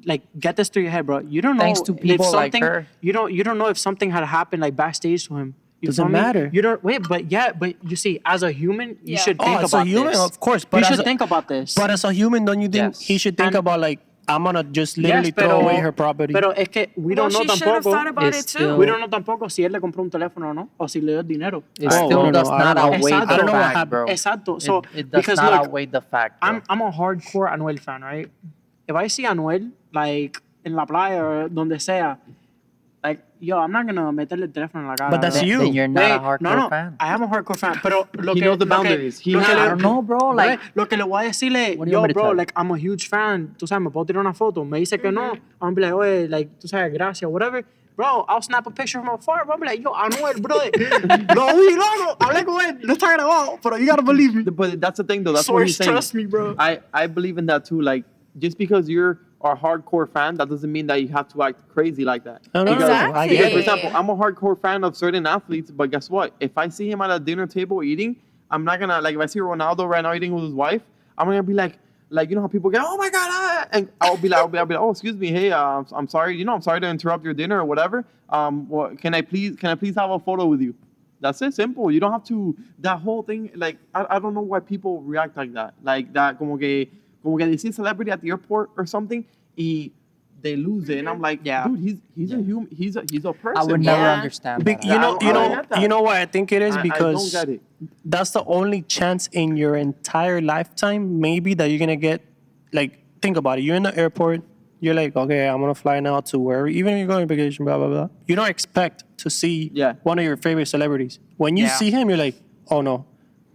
like, get this through your head, bro. You don't know Thanks to if people like something. her. You don't know if something had happened like backstage to him. You Doesn't feel me? matter. You don't wait, but you see, as a human, you Yeah. should Oh, think as about a human, this. of course. You But should as a, think about this. But as a human, don't you think Yes. he should think And- about like, I'm gonna just literally throw away her property? Pero es que we don't know she should have tampoco. thought about It's it too. still- We don't know tampoco si él le compró un teléfono o no, o si le dio dinero. It Oh, still I don't does know. I not don't know. outweigh Exacto. the I don't know what fact, happened. bro. Exacto. So it does because not look, outweigh the fact, bro. I'm a hardcore Anuel fan, right? If I see Anuel like en la playa or donde sea, like yo, I'm not gonna meterle el teléfono en la cara. But that's bro. you. Then you're not Wait, a hardcore no, fan. I am a hardcore fan, pero lo He que knows the lo que- boundaries. He lo que knows- le- I don't know, bro. Like, lo que le voy a decirle, What do you yo, want me to bro, tell you? like, I'm a huge fan. Tú sabes, me puedo tirar una foto. Me dice que no. I'm gonna be like, oye, like, tú sabes, gracias, whatever. Bro, I'll snap a picture from afar. Bro, I'm like, yo, Anuel, bro. Lo vi, loco. Hablé con él. No está grabado, pero you gotta believe me. But that's the thing, though. That's what he's Source, saying. trust me, bro. I believe in that too. Like, just because you're a hardcore fan, that doesn't mean that you have to act crazy like that. No, no, no, Exactly. I Because, get for it. example, I'm a hardcore fan of certain athletes, but guess what? If I see him at a dinner table eating, I'm not gonna like. If I see Ronaldo right now eating with his wife, I'm gonna be like, you know how people get, oh my god, and I'll be like, oh, excuse me, hey, I'm sorry, I'm sorry to interrupt your dinner or whatever. Can I please have a photo with you? That's it, simple. You don't have to. That whole thing, like, I don't know why people react like that, como que they see a celebrity at the airport or something, y they lose it, and I'm like, Yeah. dude, he's a human, he's a person. I would bro. never Yeah. understand Be- that. you I know, don't- you I don't know, get that. you know why I think it is I because don't get it. that's the only chance in your entire lifetime, maybe, that you're gonna get. Like, think about it. You're in the airport. You're like, okay, I'm gonna fly now to where, even if you're going on vacation, blah blah blah. You don't expect to see Yeah. one of your favorite celebrities. When you Yeah. see him, you're like, oh no,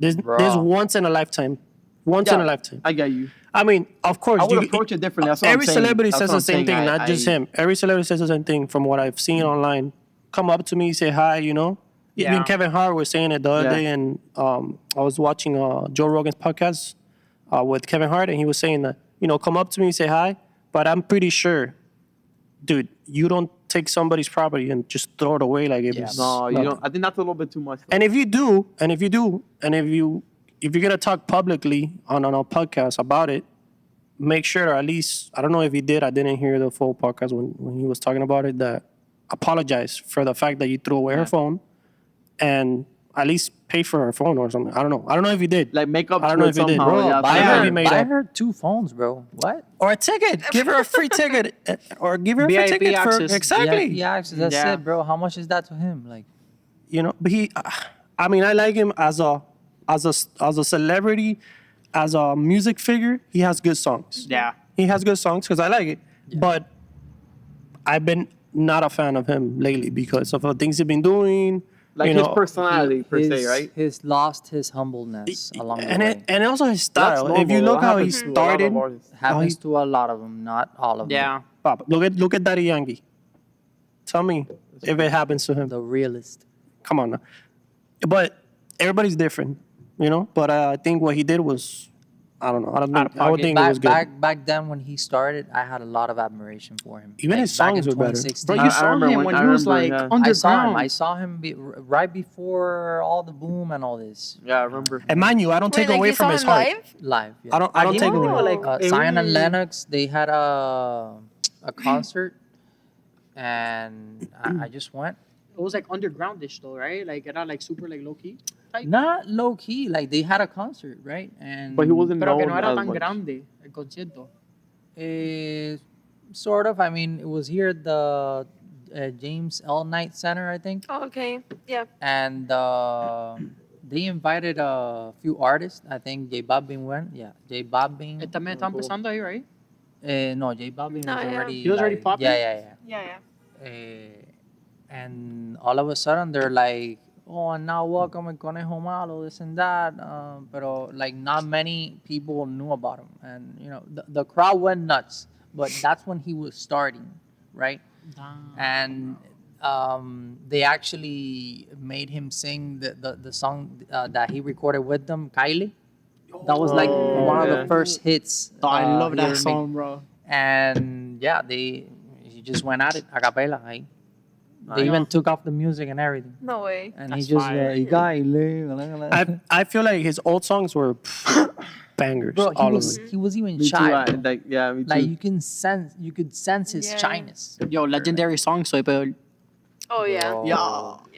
this Bro. once in a lifetime, once in a lifetime. I get you. I mean, of course, I would approach it differently. That's what every I'm saying. celebrity That's says what the I'm same saying. thing, not just him. Every celebrity says the same thing from what I've seen online. Come up to me, say hi, Even Yeah. Kevin Hart was saying it the other Yeah. day, and I was watching Joe Rogan's podcast with Kevin Hart, and he was saying that, come up to me, say hi, but I'm pretty sure, dude, you don't take somebody's property and just throw it away like it was No, you nothing. don't. I think that's a little bit too much. And if you're gonna talk publicly on a podcast about it, make sure, at least, I don't know if he did. I didn't hear the full podcast when he was talking about it. That apologize for the fact that you threw away her phone, and at least pay for her phone or something. I don't know. I don't know if he did. Like make up I don't to know it if he did. somehow. Bro, yeah, buy somehow. her- made buy up. her 2 phones, bro. What? Or a ticket. Give her a free ticket, or give her a free VIP ticket for access. exactly. Yeah, that's Yeah. it, bro. How much is that to him? Like, But I mean, I like him as a celebrity, as a music figure. He has good songs. Yeah. He has good songs because I like it. But I've been not a fan of him lately because of the things he's been doing. Like his personality per se, right? He's lost his humbleness along the and way. and also his That's style. If you normal. look That how he happens to a lot of started, artists. Happens to a lot of them, not all of them. Yeah. Papa, look at Daddy Yankee. Tell me if it happens to him. The realist. Come on now. But everybody's different, But I think what he did was, I don't know. I would think it was good. Back then when he started, I had a lot of admiration for him. Even his back in songs were better. 2016. Bro, I you saw remember him when- when I he was remember, like yeah. underground. I saw him right before all the boom and all this. Yeah, I remember. And mind you, I don't take away from his heart. Live. Yeah. I don't take Oh, away. like, Zion and Lennox, they had a concert, and I just went. It was like undergroundish though, right? Like era like super like low key. Not low key, like they had a concert, right? And But he wasn't Pero que known no era as tan much. grande el concierto. Sort of. I mean, it was here at the James L. Knight Center, I think, Oh, okay. Yeah. and they invited a few artists. I think J Balvin went. Yeah, J Balvin. Él también está empezando ahí, right? No, J Balvin No, was yeah. already. He was already like, popular? Yeah. Yeah. And all of a sudden they're like, oh, and now welcome el conejo malo, this and that. But like not many people knew about him, and the crowd went nuts. But that's when he was starting, right? And they actually made him sing the song that he recorded with them, Kylie. That was like one of yeah. the first hits. Oh, I love he ever that made. song, bro. And yeah, he just went at it a cappella. Right? They even took off the music and everything. No way. And That's he just fire. I feel like his old songs were bangers. bro, all of them. he was even Me too. shy. Bro. Like, yeah, me too. Like you could sense his Yeah. shyness. Yo, legendary song, Soy Peor. Oh yeah. Bro.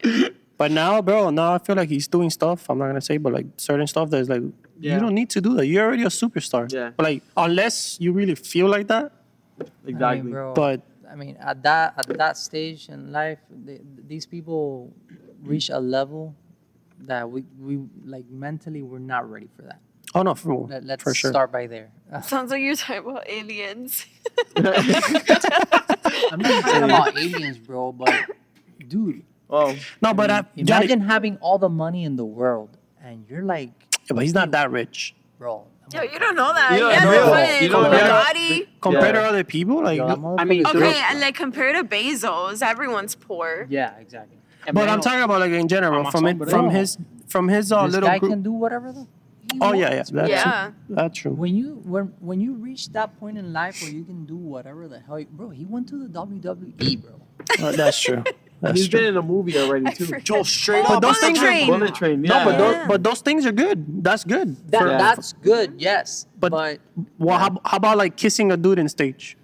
Yeah. But now, bro, now I feel like he's doing stuff. I'm not gonna say, but like certain stuff that's like Yeah. you don't need to do that. You're already a superstar. Yeah. But like unless you really feel like that. exactly. I mean, bro, But I mean, at that stage in life, these people reach a level that we like mentally we're not ready for that. oh no, for Let's for sure. start by there. Sounds like you're talking about aliens. I'm not talking about aliens, bro, but dude, Oh, No, but Johnny, imagine having all the money in the world and you're like, yeah, but he's not that rich bro. Yo, you don't know that. You don't Yeah, know no that. fucking You don't know that. Bugatti. compared Yeah. to other people. Like, Yo, that I mean, motherfucker's Okay, rich. and like compared to Bezos, everyone's poor. Yeah, exactly. but I'm talking about like in general from Amazon, bro. from his This little guy group. can do whatever he Oh yeah, yeah, wants, that's Yeah. that's true. when you reach that point in life where you can do whatever the hell, bro. He went to the WWE, bro. That's true. That's he's been true. in a movie already too. Joe, straight Oh, up. those Bullet things are- Train. Bullet Train. Yeah. No, but Yeah. but those things are good. That's good. That, Yeah. That's good, yes. But- But Well, how about like kissing a dude in stage?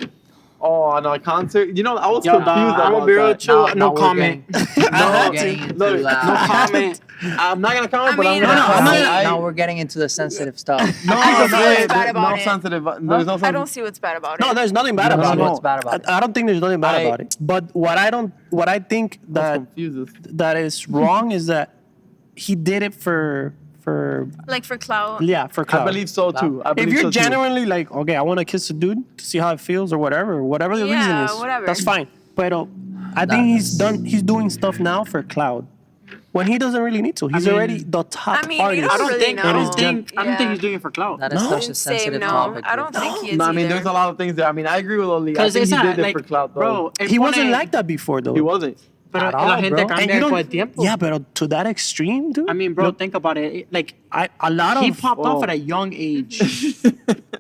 Oh, on a concert. You know, I was Yo, confused I'm about gonna be real that. chill. now No we're comment. getting- now No, we're getting into no, that. No comment. I'm not gonna comment, I but I'm mean, gonna. I don't comment. see- Now we're getting into the sensitive stuff. No, I don't see what's no, bad about no it. sensitive. There's no I sensitive. don't see what's bad about No, it. there's nothing bad You don't about see it. what's bad about it. I don't think there's nothing bad I- about it. But what I think I was that confused. that is wrong is that he did it for Like for clout. for I clout. believe so too. I If believe you're so too. genuinely like, okay, I want to kiss a dude to see how it feels or whatever the reason Yeah, is, whatever. that's fine. But I think he's doing stuff now for cloud when he doesn't really need to. He's mean- already the top I mean, artist. you I don't really think. know. I don't think. I don't think Yeah. he's doing it for clout. That is No. such a Same, sensitive no. topic. I bro. don't think he is No, I mean, either. there's a lot of things there. I mean, I agree with Oli. I Because think it's he not did it like, for clout, though. bro. He wasn't like that before though. He wasn't. Pero At la all, gente bro. And cambia you con el don't, tiempo. yeah, but to that extreme, dude. I mean, bro, Look, think about it. Like, a lot he of popped off oh. at a young age.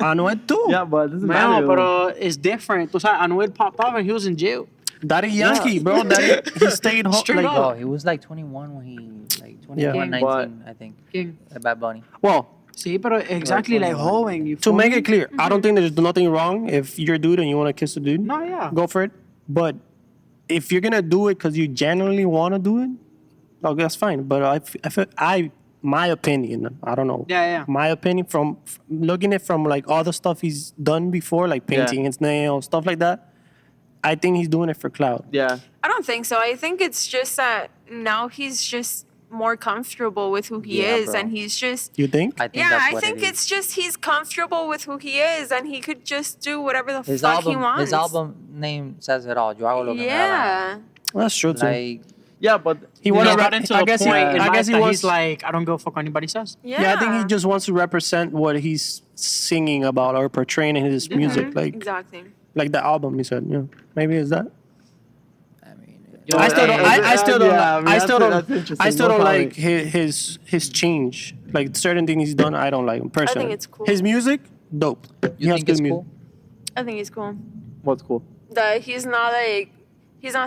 Anuel too. Yeah, but it doesn't Man, matter. pero it's different. Tú sabes, Anuel popped off and he was in jail. Daddy Yankee, bro. Daddy, he stayed home. Straight Like, up. Bro, he was like 21 when he like 21, Yeah. 19, I think. King. Bad Bunny. well, Sí, pero exactly like joven. You to feel make me? it clear, I don't think there's nothing wrong if you're a dude and you want to kiss a dude. No, yeah. Go for it. But if you're gonna do it because you genuinely want to do it, okay, that's fine. But my opinion, I don't know. Yeah, yeah. My opinion from looking at from like all the stuff he's done before, like painting his nails, stuff like that. I think he's doing it for clout. Yeah. I don't think so. I think it's just that now he's just more comfortable with who he Yeah, is, bro. and he's just. You think? I think Yeah, that's I what think it is. it's just he's comfortable with who he is, and he could just do whatever the fuck he wants. His album name says it all. Yo hago lo que me da la Yeah. That's true too. gana. Like, Yeah, but he He wanna got rap- into I the guess point he, in I life guess he that wants. he's like, I don't give a fuck what anybody says. Yeah, I think he just wants to represent what he's singing about or portraying in his music, Exactly. like the album. He said, yeah, maybe it's that. I mean, Yo, I still don't. I still don't. Yeah, I mean, I still that's don't. interesting. I still No don't comment. like his change. Like certain things he's done, I don't like him personally. it's cool. His music, dope. He you has think good it's music. cool? I think he's cool. What's cool? That he's not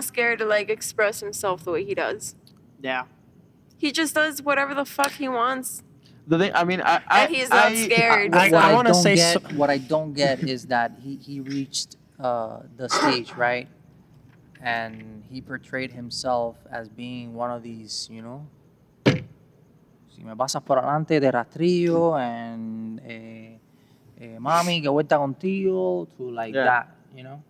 scared to like express himself the way he does. Yeah. He just does whatever the fuck he wants. The thing, I mean, I And he's not scared. I What I wanna don't say get, so- what I don't get is that he reached the stage, right? And he portrayed himself as being one of these, si me pasas por adelante de rastrillo and mami que vuelta contigo to like Yeah. that, you know?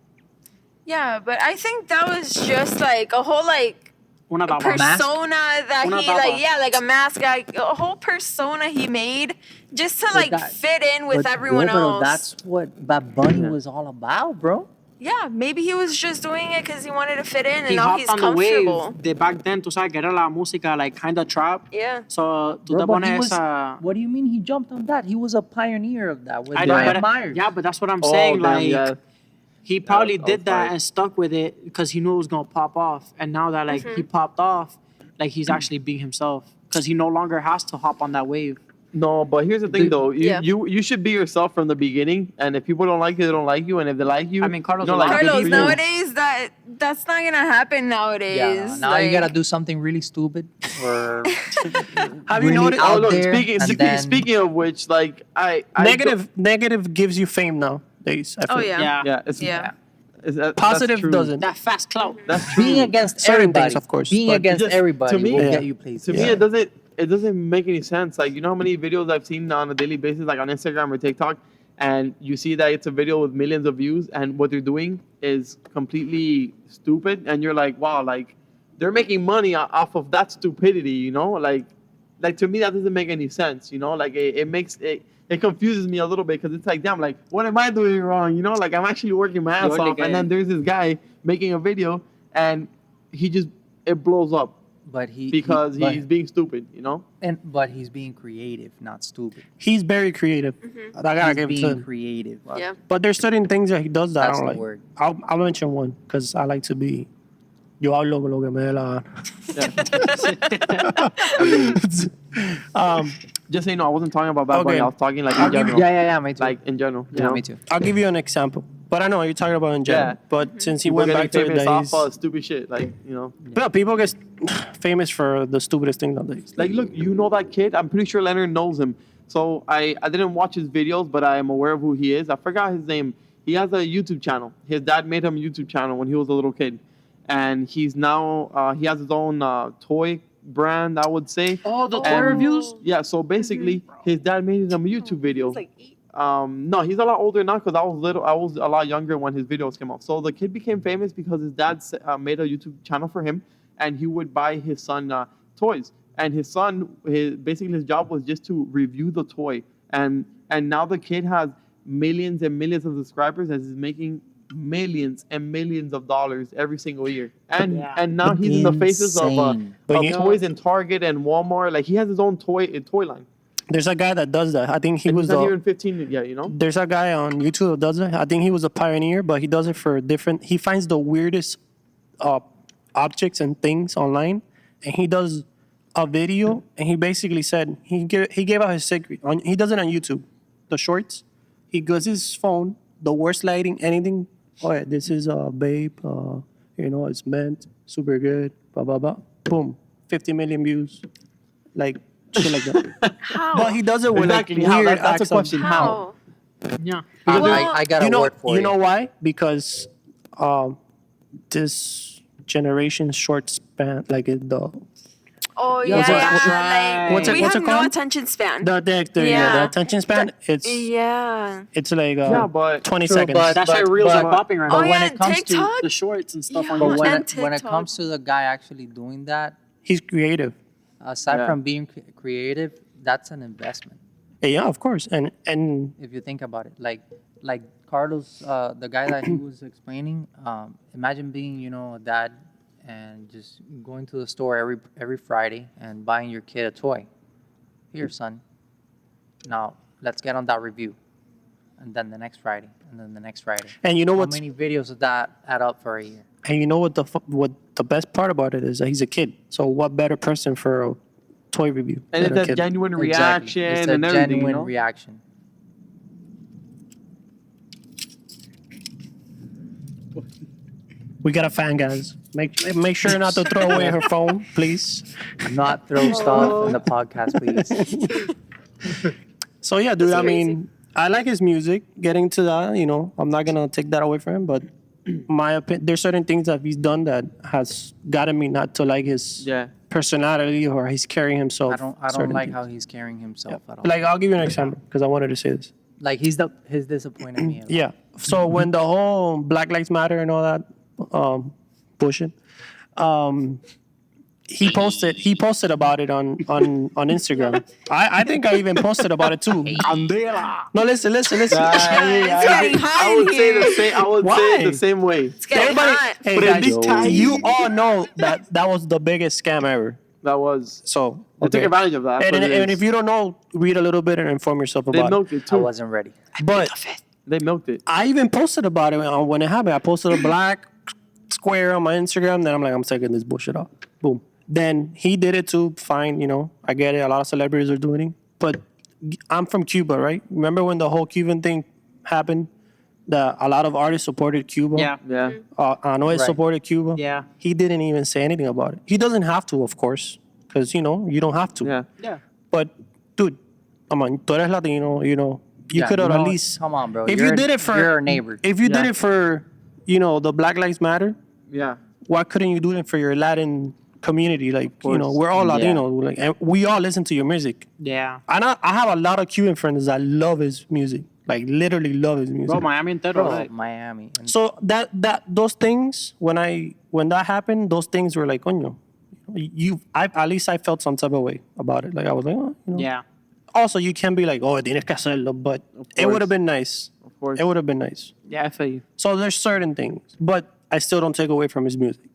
Yeah, but I think that was just like a whole like Una dama. persona that Una he dama. like a mask, like a whole persona he made just to like that- fit in with everyone bro, else. That's what Bad Bunny was all about, bro. Yeah, maybe he was just doing it because he wanted to fit in, and He now hopped he's on the comfortable. wave de back then, tú sabes que era la música like kind of trap. Yeah. So tú Bro, te but he pones was, esa... what do you mean he jumped on that? He was a pioneer of that with I know, Brian but, Myers. yeah, but that's what I'm Oh, saying. damn, Like, yeah. he probably that did was that fire. and stuck with it because he knew it was gonna pop off. And now that like he popped off, like he's actually being himself because he no longer has to hop on that wave. No, but here's the thing though. Yeah. You should be yourself from the beginning, and if people don't like you, they don't like you, and if they like you, I mean, Carlos you know, was like, good Carlos, for you. nowadays that's not gonna happen nowadays. Yeah, now you gotta do something really stupid or Have you really noticed? Oh, out look, there. speaking and then, speaking of which, like I Negative gives you fame nowadays. I Oh feel. yeah. Yeah. yeah, it's Yeah. that's Positive true. doesn't. That fast clout. That's true. being against Certain everybody, things, of course, being but against just- everybody to me- will Yeah. get you places. To me, it doesn't make any sense. Like, you know how many videos I've seen on a daily basis, like on Instagram or TikTok, and you see that it's a video with millions of views, and what they're doing is completely stupid, and you're like, wow, like they're making money off of that stupidity, you know? Like to me, that doesn't make any sense, you know? Like it confuses me a little bit because it's like, damn, like what am I doing wrong? You know, like I'm actually working my ass You're the off, and then guy. there's this guy making a video, and it blows up but because he's being stupid, you know? but he's being creative, not stupid. He's very creative. I gotta He's give it to being him. creative. Yeah. But there's certain things that he does that That's I don't the like. word. I'll mention one because I like to be. Yo hablo con lo que me dé la gana. Just so you know, I wasn't talking about Bad Bunny. Okay. I was talking like I'll in give general. Yeah, me too. Like in general. You yeah, know? me too. I'll give you an example. But I know you're talking about in general. Yeah. But since he People went getting back to it, famous that off he's, stupid shit. Like, you know. but people get famous for the stupidest thing nowadays. Like, look, you know that kid? I'm pretty sure Leonard knows him. So I didn't watch his videos, but I am aware of who he is. I forgot his name. He has a YouTube channel. His dad made him a YouTube channel when he was a little kid. And he's now, he has his own toy brand, I would say. Oh, the toy And- reviews? Yeah, so basically, his dad made him a YouTube video. No, he's a lot older now because I was a lot younger when his videos came out. So the kid became famous because his dad made a YouTube channel for him, and he would buy his son toys. And his son, basically his job was just to review the toy. And now the kid has millions and millions of subscribers, as he's making millions and millions of dollars every single year. And Yeah. and now he's in the faces of Insane. But you- toys in Target and Walmart. Like he has his own toy line. There's a guy that does that. I think he And was he's not the. even 15 yet, you know? There's a guy on YouTube that does it. I think he was a pioneer, but he does it for different. He finds the weirdest objects and things online, and he does a video. And he basically said he gave out his secret. He does it on YouTube, the shorts. He goes his phone, the worst lighting, anything. Oh yeah, this is a babe. You know, it's meant super good. Blah blah blah. Boom, 50 million views, like shit like that. How? But he does it with Exactly. like How? weird That's a acts of- question. How? Yeah. I got a you know, word for you you. know why? Because this generation short span, like the Oh Yeah, yeah, that's like right. What's it- we what's have it no called? attention span. the Yeah. attention span, it's Yeah. like Yeah, but 20 True, seconds. but- That's why reels are popping right Oh now. when yeah, it comes to TikTok. The shorts and stuff Yeah. on But YouTube. when it TikTok. comes to the guy actually doing that, He's creative. aside Yeah. from being creative, that's an investment. Yeah, of course. And If you think about it, like Carlos, the guy that he was explaining, imagine being a dad and just going to the store every Friday and buying your kid a toy. Here, son. Now let's get on that review, and then the next Friday, and then the next Friday. and you know How what's many videos of that add up for a year? and you know what the best part about it is that he's a kid. So what better person for a toy review? and than it's a a kid? genuine Exactly. reaction It's a and everything, genuine you know? reaction. We got a fan, guys. Make sure not to throw away her phone, please. Not throw stuff in the podcast, please. So yeah, dude. That's I mean, I like his music. Getting to that, I'm not gonna take that away from him. But my opinion, there's certain things that he's done that has gotten me not to like his Yeah. personality or he's carrying himself. I don't certain like things. how he's carrying himself at all. Like I'll give you an example because I wanted to say this. Like he's disappointed me. A lot. Yeah. So when the whole Black Lives Matter and all that bullshit, he posted about it on Instagram. I think I even posted about it too. Candela. No, listen. It's getting hot I would in say the here. same. I would Why? say it the same way. It's getting hot. Hey Prendí guys, you all know that was the biggest scam ever. That was. So They took advantage of that. That's what it and is. if you don't know, read a little bit and inform yourself They about it. milked it I too. wasn't ready. But They milked it. I even posted about it when it happened. I posted a black square on my Instagram. Then I'm like, I'm taking this bullshit off. Boom. Then he did it too. Fine, I get it. A lot of celebrities are doing it. But I'm from Cuba, right? Remember when the whole Cuban thing happened? That a lot of artists supported Cuba. Yeah. Yeah. Anuel Right. supported Cuba. Yeah. He didn't even say anything about it. He doesn't have to, of course, because you don't have to. Yeah. Yeah. But dude, come on, tú eres Latino, you Yeah, could have you at know, least. come on, bro. If You're- you did it for you're a neighbor. If you did Yeah. it for, the Black Lives Matter, Yeah. why couldn't you do it for your Latin community? Like, course. we're all Yeah. Latino, like, and we all listen to your music. Yeah. And I have a lot of Cuban friends that love his music, like literally love his music. Bro, Miami entero. Bro, Like, Miami. And So those things when that happened, those things were like, coño, at least I felt some type of way about it. Like I was like, yeah. Also, you can be like, oh, tienes que hacerlo, but it course. would have been nice. Of course. It would have been nice. Yeah, I feel you. So there's certain things, but I still don't take away from his music.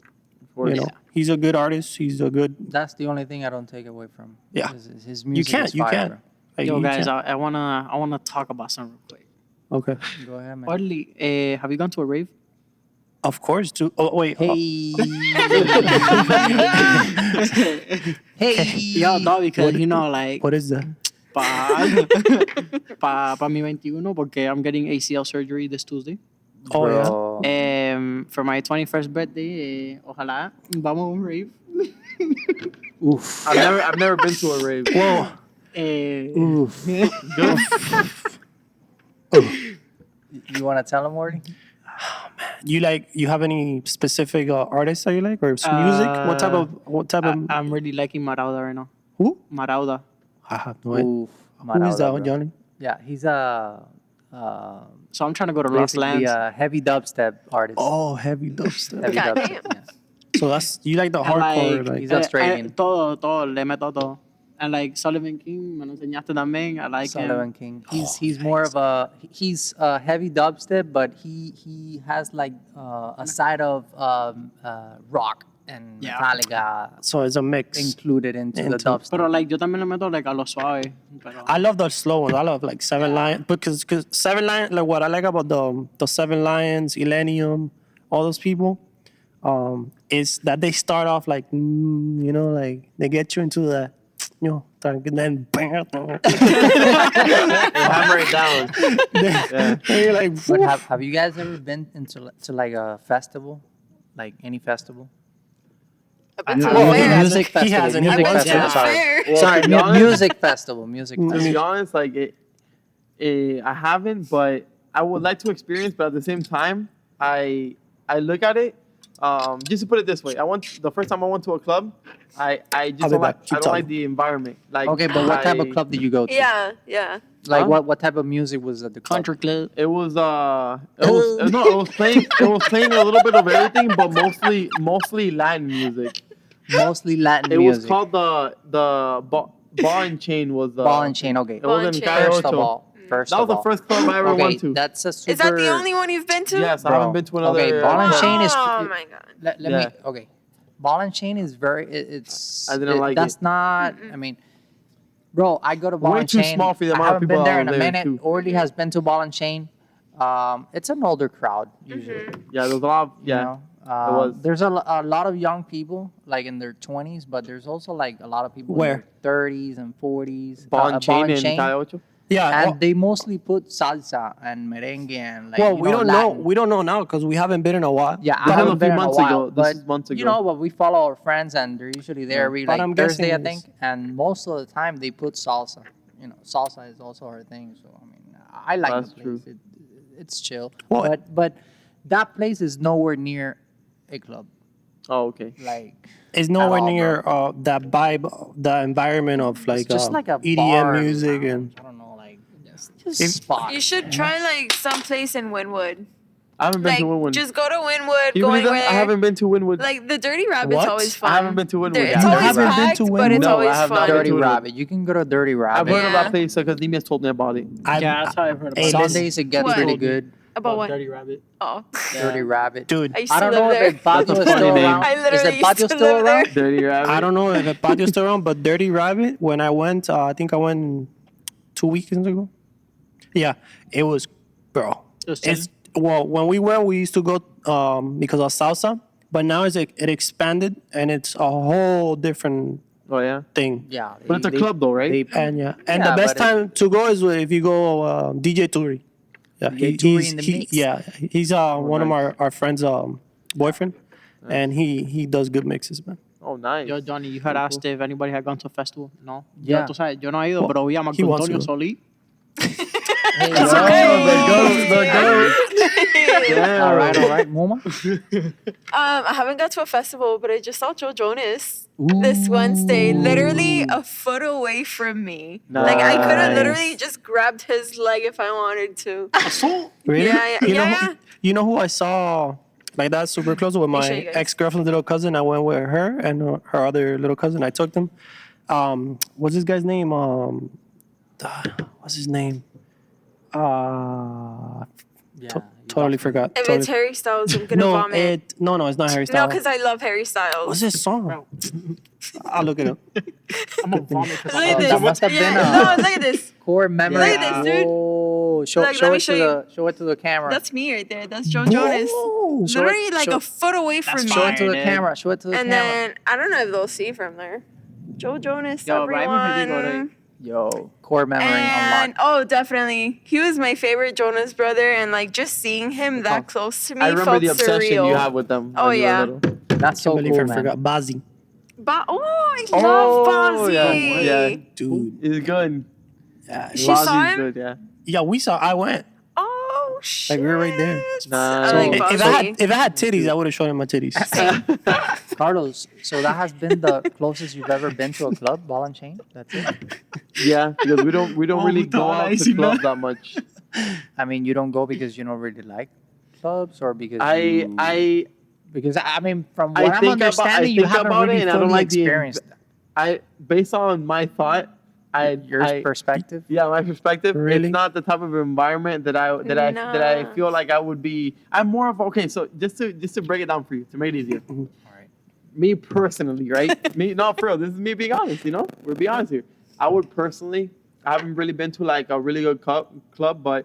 Of course. He's a good artist. He's a good. that's the only thing I don't take away from. Yeah. His You music. can't. is You fire, can't. bro. Like, Yo, you guys, can't. I wanna talk about something real quick. Okay. Go ahead, man. Oddly, have you gone to a rave? Of course. Too. Oh wait. Hey. Hey. Yo, no, because like What is that? pa mi 21, porque I'm getting ACL surgery this Tuesday. Oh yeah. Bro. For my 21st birthday, ojalá vamos a un rave. Oof. I've never been to a rave. Whoa. Oof. You want to tell him, Morty? You have any specific artists that you like or music? What type of I'm really liking Marauda right now. who? Marauda. I have no idea. Oof. Who is that, bro. Johnny? Yeah, he's So I'm trying to go to Lost basically Lands. a heavy dubstep artist. Oh, heavy dubstep. Heavy God dubstep. damn. Yeah. So that's you like the And hardcore, like he's Australian. Todo, le meto todo. And like Sullivan King, me lo enseñaste también. I like Sullivan him. King. He's more of he's heavy dubstep, but he has like a side of rock and Yeah. Metallica so it's a mix. included into the Into- dubstep. Pero like yo también le meto like a lo suave. Pero, I love the slow ones. I love like Seven Lions because Seven Lions, like what I like about the Seven Lions, Illenium, all those people, is that they start off like like they get you into the and then bam, Hammer it down. Yeah. and you're like, But "Whew." have you guys ever been to like a festival, like any festival? I've been to a Well, fair. Music He festival. hasn't. He Music wants to. festival. I've been to a Sorry. fair. Well, Sorry, to be honest- music festival. Music To festival. be honest, like I haven't, but I would like to experience. But at the same time, I look at it. Just to put it this way, the first time I went to a club, I I'll just be don't back. like, Keep I don't like talking. the environment. Like Okay, but what type of club did you go to? Yeah, yeah. Like Huh? what type of music was at the club? Country club. It was playing a little bit of everything, but mostly Latin music. Mostly Latin It music. was called the Ball and Chain was the Ball and Chain. Okay. It was in Ball and Chain. First of Calle all, first That was of the all. first club I ever Okay, went to. that's a super. Is that the only one you've been to? Yes, I Bro. haven't been to another. Okay, Ball and Chain is- Oh my god. Let Yeah. me. Okay. Ball and Chain is very. It's. I didn't like That's it. not. I mean, bro, I go to Ball Way and too Chain. small for the I amount of haven't people been there that in a are there, minute. too. Orly has been to Ball and Chain. It's an older crowd usually. Yeah, there was a lot. Of, You yeah, know? was. There's a lot of young people like in their 20s, but there's also like a lot of people Where? in their 30s and 40s. Ball and Chain in Calle Ocho. yeah. And they mostly put salsa and merengue and like. well, you we don't know. Latin. We don't know now because we haven't been in a while. Yeah, This I was haven't a been few in a months while, ago. This but is months you ago. know, but we follow our friends and they're usually there every But like I'm Thursday, I guessing think, and most of the time they put salsa. You know, salsa is also our thing. So I mean, I like That's the true. place. It's chill, Well- but that place is nowhere near a club. Oh, okay. Like It's nowhere all, near that vibe, the environment of like, it's just like a EDM bar music lounge. and I don't know, like just If- spot. You should try like some place in Wynwood. I haven't been Like, to Wynwood. just go to Wynwood, You go believe that? anywhere. I haven't been to Wynwood. Like, the Dirty Rabbit's What? always fun. I haven't been to Wynwood. It's You always haven't been packed, to but it's Wynwood? No, I always have not fun. been Dirty to Wynwood. Rabbit. You can go to Dirty I've Rabbit. heard of Yeah. that place because Nimia's told me about it. I, Yeah, that's how I've heard about Hey, it. listen. Sundays it gets What? pretty good. About what? Dirty Rabbit. Oh. Dirty Rabbit. dude, I used I to don't live know there. if El Patio That's a is funny still name. around. I Is literally El Patio used to still live around? there. Dirty Rabbit. I don't know if the patio's still around, but Dirty Rabbit, when I went, I think I went 2 weekends ago. Yeah, it was, bro. It's well, when we went, we used to go because of salsa, but now it expanded and it's a whole different Oh yeah. thing. Yeah. But it's a club though, right? And and Yeah, the best but time to go is if you go DJ Turi. Yeah, DJ Turi in the mix. yeah, he's one of nice. our friends' boyfriend, and he does good mixes, man. Oh nice. Yo, Johnny, you had asked if anybody had gone to a festival. No. Yeah. Yo, tú sabes, yo no he ido, Well, pero vi a Marco he wants Antonio to. Solí. Hey, Oh, the goat. Yeah. all right, Moma. I haven't got to a festival, but I just saw Joe Jonas this Wednesday, literally a foot away from me. Like, I could have Nice. literally just grabbed his leg if I wanted to. Really? Yeah, you know yeah. you know who I saw like that super close with show my you guys. ex-girlfriend's little cousin. I went with her and her other little cousin. I took them. What's this guy's name? What's his name? Yeah. Totally forgot. If Totally. it's Harry Styles, I'm gonna vomit. No, it's not Harry No, Styles. because I love Harry Styles. What's his song? I'll look it up. I'm gonna vomit. Look at this. That must have been no, look at this. core memory. Look at this, dude. Oh, show Look, it let me to show you. show it to the camera. That's me right there. That's Joe Jonas. Show Literally it- like show- a foot away from me. Show it to the Fine, camera. Show it to the And camera. then I don't know if they'll see from there. Joe Jonas, Yo, right when he go everyone. to- Yo, core memory And unlocked. oh, definitely, he was my favorite Jonas brother, and like just seeing him that close to me I remember felt the obsession surreal. you had with them. Oh, when you were yeah. little. That's so Can't believe cool, I man. forgot. Bazzi. I Oh, love Bazzi. yeah. Dude. It's good. Yeah, She saw Bazzi's him? good, yeah. yeah, I went. Oh shit! Like, we were right there. Nice. I like If Bazzi. I had titties, I would have shown him my titties. Carlos, so that has been the closest you've ever been to a club, ball and chain? That's it? Yeah, because we don't really go out to clubs that much. I mean, you don't go because you don't really like clubs or because because I mean, from I what I'm think about- understanding, I you think haven't about it really and I don't fully like the- experienced based on my thought, your perspective. Yeah, my perspective. Really? It's not the type of environment that I feel like I would be. I'm more of okay. So just to break it down for you to make it easier. All right. Me personally, right? Me, not for real. This is me being honest. You know, we're being honest here. I would personally. I haven't really been to like a really good club, but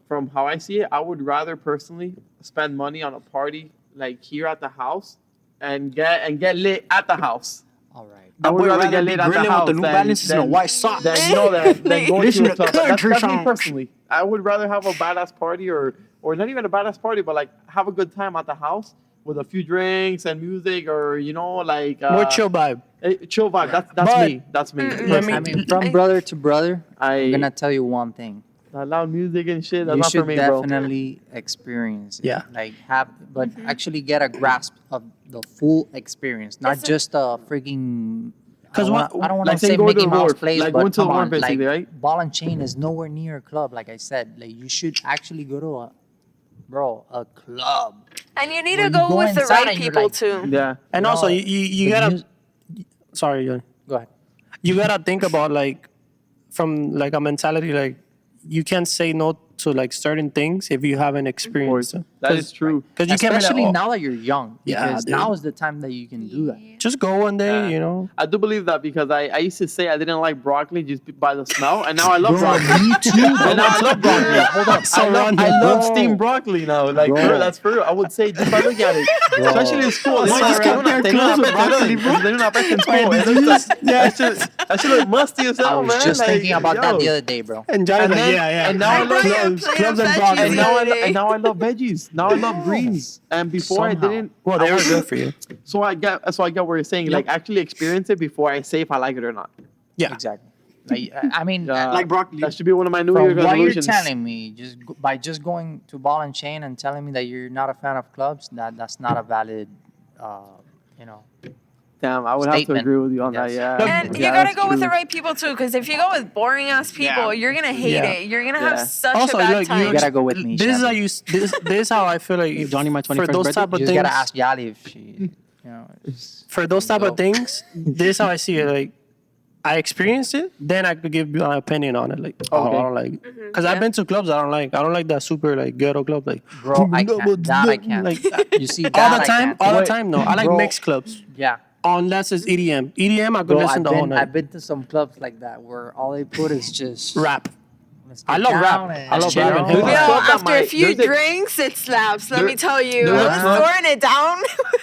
from how I see it, I would rather personally spend money on a party like here at the house and get lit at the house. All right. I would rather get lit at the grilling house with the New Balances and a white sock. than you know that than going Listen to a to club. That's country me songs. personally. I would rather have a badass party or not even a badass party, but like have a good time at the house with a few drinks and music or you know like More chill vibe. chill vibe. That's But- me. That's me. Let me- I mean, from brother to brother, I'm I gonna tell you one thing. that loud music and shit. That's You not for should me, bro. definitely experience it. Yeah. Like but actually get a grasp of the full experience, not It's a- just a freaking. 'Cause I don't want like to saying say go to Mickey the Mouse wharf, place, like but going to the come wharf on, basically, like right? ball and chain is nowhere near a club. Like I said, like you should actually go to a club. And you need Where to you go go with the inside right and you're people like- too. Yeah. And No, also, you the gotta. mus- Sorry, Johnny. Go ahead. You gotta think about like from like a mentality like you can't say no to like certain things if you haven't experienced it. That is true. Because you can't be Especially like, oh, now that you're young, Yeah, because dude. now is the time that you can do that. just go one day, Yeah. you know. I do believe that because I used to say I didn't like broccoli just by the smell, and now I love broccoli. Me too. And now I love broccoli. Hold up. I love Bro. steamed broccoli now. Like, Bro. bro, that's for real. I would say just by looking at it. Bro. Especially in school. Why just cut their clothes with broccoli, bro? They're not back in school. Wait, It did you looks just- like- that shit look musty as I hell, was man. just Like, thinking about that yo. the other day, bro. And Johnny's And like, then- yeah. and now I I love brought you a clubs, plate clubs of and veggies broccoli. and the now other day. I love veggies. Now I love greens. And before I Somehow. didn't. Well, they I are was- good for you. So I get what you're saying. Like actually experience it before I say if I like it or not. Yeah. Exactly. Like, I mean, Like broccoli. That should be one of my New from Year's what you're resolutions. telling me, by just going to ball and chain and telling me that you're not a fan of clubs, that's not a valid, Damn, I would have to Statement. agree with you on Yes. that. Yeah. And Yeah, you gotta that's go with the true. right people too, because if you go with boring ass people, you're gonna hate Yeah. it. You're gonna Yeah. have such Also, a bad look, time. You gotta go with me. This is how Shelby. you. This is how I feel like Johnny, my for 21st those birthday, type You of just things. gotta ask Yali if she, you know. For those type Go. of things, this is how I see it. Like, I experienced it, then I could give my opinion on it. Like, oh, I Okay. don't like, because yeah. I've been to clubs I don't like. I don't like that super like ghetto club. Like, Bro, I can't. That I can't. Like, You see, that all the I time, can't. all the Wait, time. No, I like bro. mixed clubs. Yeah. Unless it's EDM. EDM, I could Bro, listen the whole I've night. been to some clubs like that where all they put is just Rap. let's I get love rap. down I love and, rap you and know, hip-hop. Yo, Club that after a might- few there's a- drinks, it slaps. Let me tell you. there's I a was club- throwing it down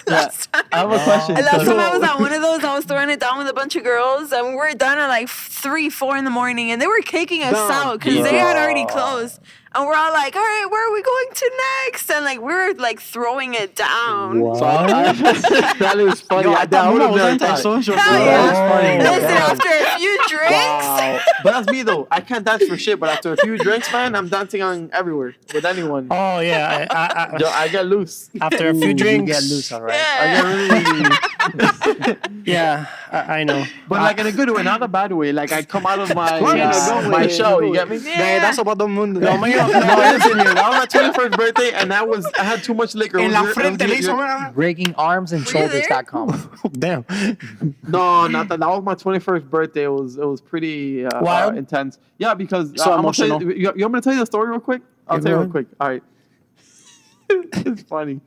last time. I have a question. And last So- time I was at one of those, I was throwing it down with a bunch of girls, and we were done at like 3, 4 in the morning, and they were kicking us Damn. out because they had already closed. And we're all like, all right, where are we going to next? And like, we were like throwing it down. So that is funny. Yo, I I thought would Muna have was done that. antisocial. Hell bro. yeah. That's funny. Listen, Damn. after a few drinks, Wow. But that's me though. I can't dance for shit. But after a few drinks, man, I'm dancing on everywhere with anyone. Oh yeah. Yo, I get loose. After a few you drinks, get loose, all right. I yeah. get really. yeah, I know. But like in a good way, not a bad way. Like I come out of my Claro, in a good my way, shell. in a You good get me? Yeah. That's about the mundo. No, man, No, listen here. That was my 21st birthday, and I had too much liquor. En It la was- frente le it was- hizo. Breaking arms and Were you there? shoulders.com. damn. No, not that. That was my 21st birthday. It was pretty Wild? intense. Yeah, because So I'm gonna tell emotional. you want me to tell you the story real quick? I'll Yeah, tell you go real quick. All right. It's funny.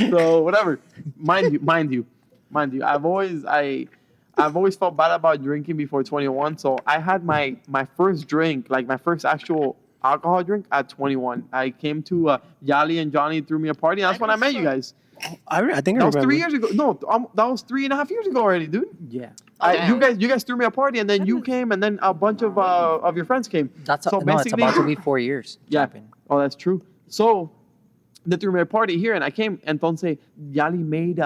So whatever. Mind you. I've always felt bad about drinking before 21. So I had my first drink, like my first actual alcohol drink at 21. I came to Yali and Johnny threw me a party. That's when I met you guys. I think I That was remember. 3 years ago. No, that was 3.5 years ago already, dude. Yeah. You guys threw me a party, and then you came, and then a bunch of your friends came. That's So no, it's basically- about to be 4 years. Yeah. champion. Oh, that's true. So they threw me a party here, and I came. Entonces, Yali made,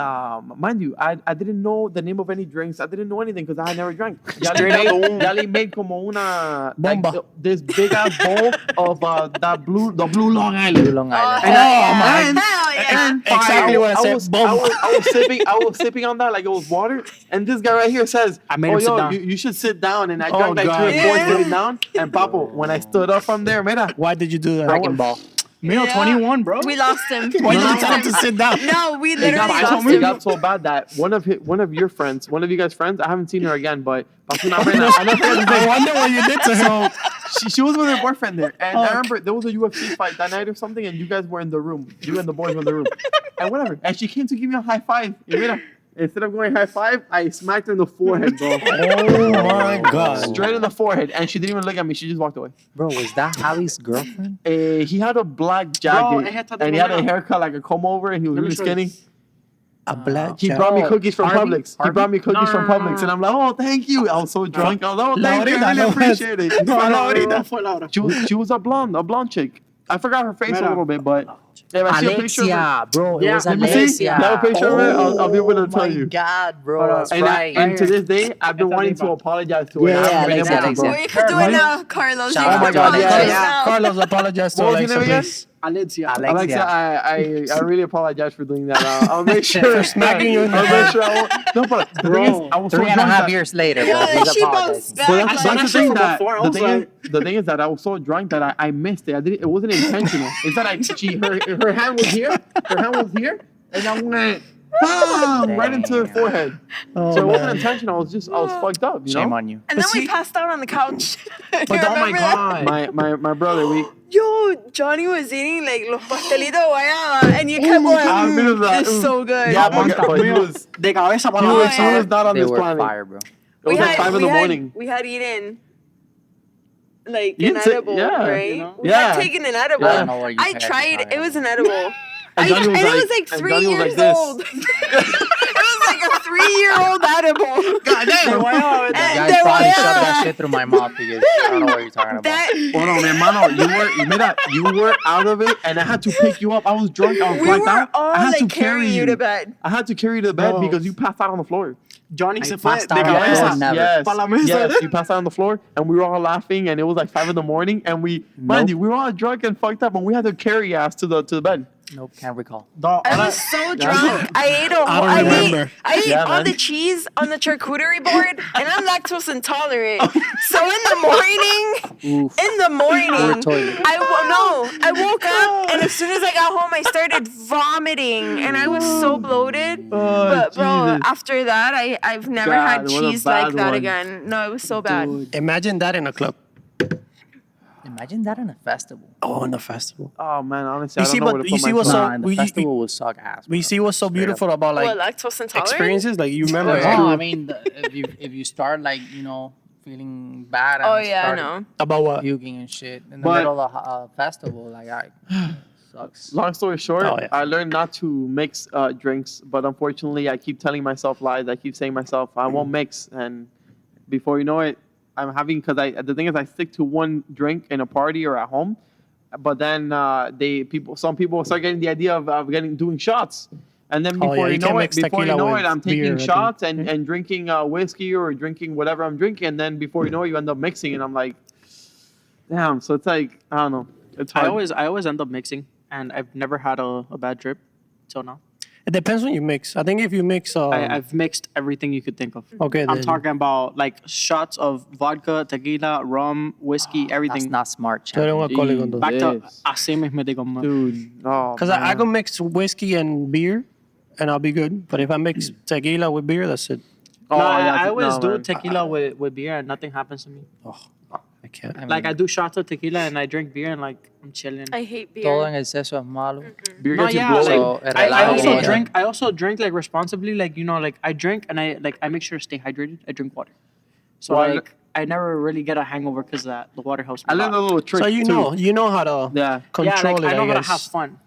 mind you, I didn't know the name of any drinks. I didn't know anything because I had never drank. Yali made como una Bomba. this big ass bowl of the blue Long Island. Blue Long Island. And Hell yeah. Exactly what I said. was, Bomba. I was sipping on that like it was water. And this guy right here says, I made "Oh, him sit yo, down." you should sit down." And I Oh, drank like God. 3 or 4 Yeah. sitting down. And Papo, when I stood up from there, mira, Why did you do that? Breaking ball. Mio, Yeah. 21, bro. We lost him. Why We did you lost tell him to him. sit down? No, we it literally got, lost it him. got so bad that one of your friends, one of you guys' friends, I haven't seen her again, but Papo Nabrena, I never forget his I name. wonder what you did to her. She was with her boyfriend there, and I remember there was a UFC fight that night or something, and you guys were in the room. You and the boys were in the room, and whatever. And she came to give me a high five. Y mira, instead of going high five, I smacked her in the forehead, bro. Oh my God. Straight in the forehead, and she didn't even look at me. She just walked away. Bro, was that Hallie's girlfriend? He had a black jacket, I had to and he do had a that. haircut like a comb over, and he was Let me really show you. skinny. A black He jacket. brought me cookies from Harvey? Publix. He brought me cookies from Publix, and I'm like, oh, thank you. I was so drunk. I was like, oh, thank you. I really appreciate it. No, ahorita fue Laura. She was a blonde chick. I forgot her face a little bit, but if I see a picture of her, Alexia, bro. It Yeah, was let me see. Alexia. You have a picture of it? I'll be able to tell you. Oh my God, bro. Hold on. That's and, right. and to this day, I've been wanting to apologize to her. Yeah, I haven't been Alexia, able to, Alexia. bro. Well, you could do it now, Carlos. Shout You out could to do it Alexia. now. Carlos, apologize to What was your Alexa, name again? please. Alexia. Alexia, I really apologize for doing that. I'll make sure. smacking you in the I'll make sure I won't. No, but the thing is, I was so 3.5 drunk that- years later, bro. Yeah, He's she apologizing. bounced But back. that's done the that thing shit that before. I the was thing, like- is, the thing is that I was so drunk that I missed it. It wasn't intentional. It's that her hand was here, and I went right into her forehead. So it wasn't intentional. I was fucked up. You Shame know? on you. And then we see- passed out on the couch. But oh my God. My brother, Yo, Johnny was eating like los pastelitos de guayaba, and you kept going, I remember that. it's so good. Yeah, Aguanta, but he Mio. was De cabeza para he la was, cabeza. he was not on They this were planet. fire, bro. It was like 5 in the morning. We had eaten like You an didn't say- edible, yeah, right? you know? We Yeah. had taken an edible. I don't know what you I guys are tried. talking It was an about. edible. And Johnny was and like- it was like and 3 Johnny was years like this. old. It was like a 3-year-old edible. God damn. You And guys they probably were- shoved that shit through my mouth because I don't know what you're talking about. That Hold on, hermano. You were out of it, and I had to pick you up. I was drunk. I was we blacked were out. all I had to like carry carrying you to bed. I had to carry you to bed Bro. because you passed out on the floor. Johnny I se fue passed de out on the cabeza. floor. Never. Yes, Pa' la mesa. yes, you passed out on the floor, and we were all laughing, and it was like 5 in the morning, and mind Nope. you, we were all drunk and fucked up, and we had to carry ass to the bed. Nope, can't recall. I was so drunk. I ate a whole. I don't remember. I ate Yeah, all man. the cheese on the charcuterie board, and I'm lactose intolerant. So in the morning, Oof. Toilet. I woke up, and as soon as I got home, I started vomiting, and I was so bloated. But bro, Jesus. after that, I've never God, had what a cheese like bad that one. again. No, it was so bad. Dude. Imagine that in a club. Imagine that in a festival. Oh, in a festival. Oh man, honestly, You I don't see know what- where to you put see what's myself. so- Nah, and the we- festival will suck ass. We bro. see what's so Straight beautiful about like What, lactose intolerant? experiences. Like you remember That's No, true. I mean, if you start like feeling bad and Oh yeah, I start know. about what? puking and shit in the But- middle of a festival, like sucks. Long story short, Oh, yeah. I learned not to mix drinks, but unfortunately, I keep telling myself lies. I keep saying myself I won't mix, and before you know it, I'm having because the thing is I stick to one drink in a party or at home, but then some people start getting the idea of doing shots. And then Oh, before yeah, you you can't know it, mix tequila with I'm taking beer, I shots think. and drinking whiskey or drinking whatever I'm drinking, and then before you know it, you end up mixing, and I'm like, damn. So it's like I don't know. It's hard. I always end up mixing, and I've never had a bad drip till now. It depends when you mix. I think if you mix, I've mixed everything you could think of. okay, I'm then talking about like shots of vodka, tequila, rum, whiskey, That's everything. not smart, Yo era un champ. alcohólico, entonces. Back to Yes. así mismo digo, man. Dude, oh, Because I man. can mix whiskey and beer, and I'll be good. But if I mix tequila with beer, that's it. Oh, No, yeah, I always no, do man. tequila with beer and nothing happens to me. I can't. I Like mean, I do shots of tequila and I drink beer and like I'm chilling. I hate beer. todo en exceso es malo. Beer No, gets you yeah, bloated. So, I also relajo. drink. I also drink like responsibly. Like like I drink and I make sure to stay hydrated. I drink water. So Well, like I never really get a hangover because the water helps me. I a learned a lot. little trick So you too. know how to Yeah. control yeah, like, it. I know how to guess. have fun.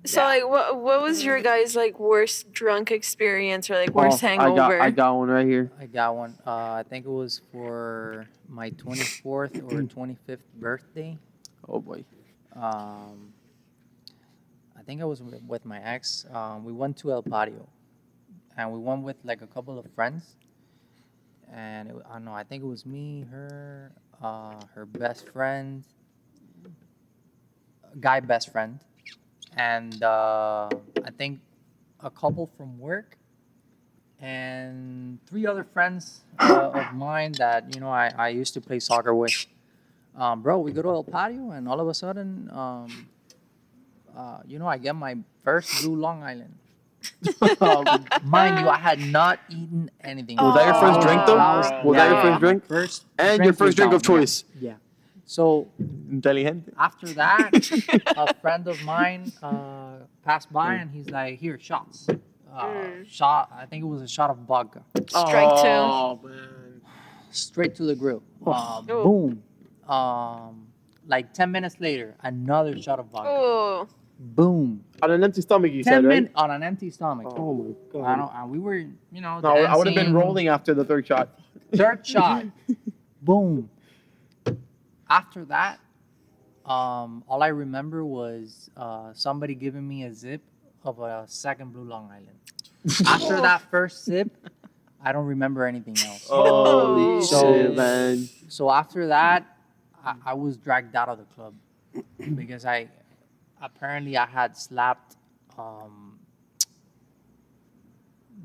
So like, what was your guys' like worst drunk experience or like worst Oh, hangover? I got one right here. I got one. I think it was for my 24th or 25th birthday. Oh boy. I think I was with my ex. We went to El Patio, and we went with like a couple of friends. And I don't know. I think it was me, her, her best friend, guy best friend, and I think a couple from work, and 3 other friends of mine that I used to play soccer with. Bro, we go to El Patio, and all of a sudden, I get my first Blue Long Island. Mind you, I had not eaten anything. Was that your first drink though? Was that your first drink? First And your first drink of down, yeah. choice. Yeah. So Inteligente. after that, a friend of mine passed by and he's like, "Here, shots." Shot. I think it was a shot of vodka. Strike two. Oh man. Straight to the grill. Ooh. Boom. Like 10 minutes later, another shot of vodka. Oh, Boom. On an empty stomach, you 10 said, right? minutes on an empty stomach. Oh my god. I don't. And we were, No, I would have been dancing. rolling after the third shot. Third shot. Boom. After that, all I remember was somebody giving me a zip of a second Blue Long Island. After that first sip, I don't remember anything else. Holy So- shit, man. So after that, I was dragged out of the club because I had slapped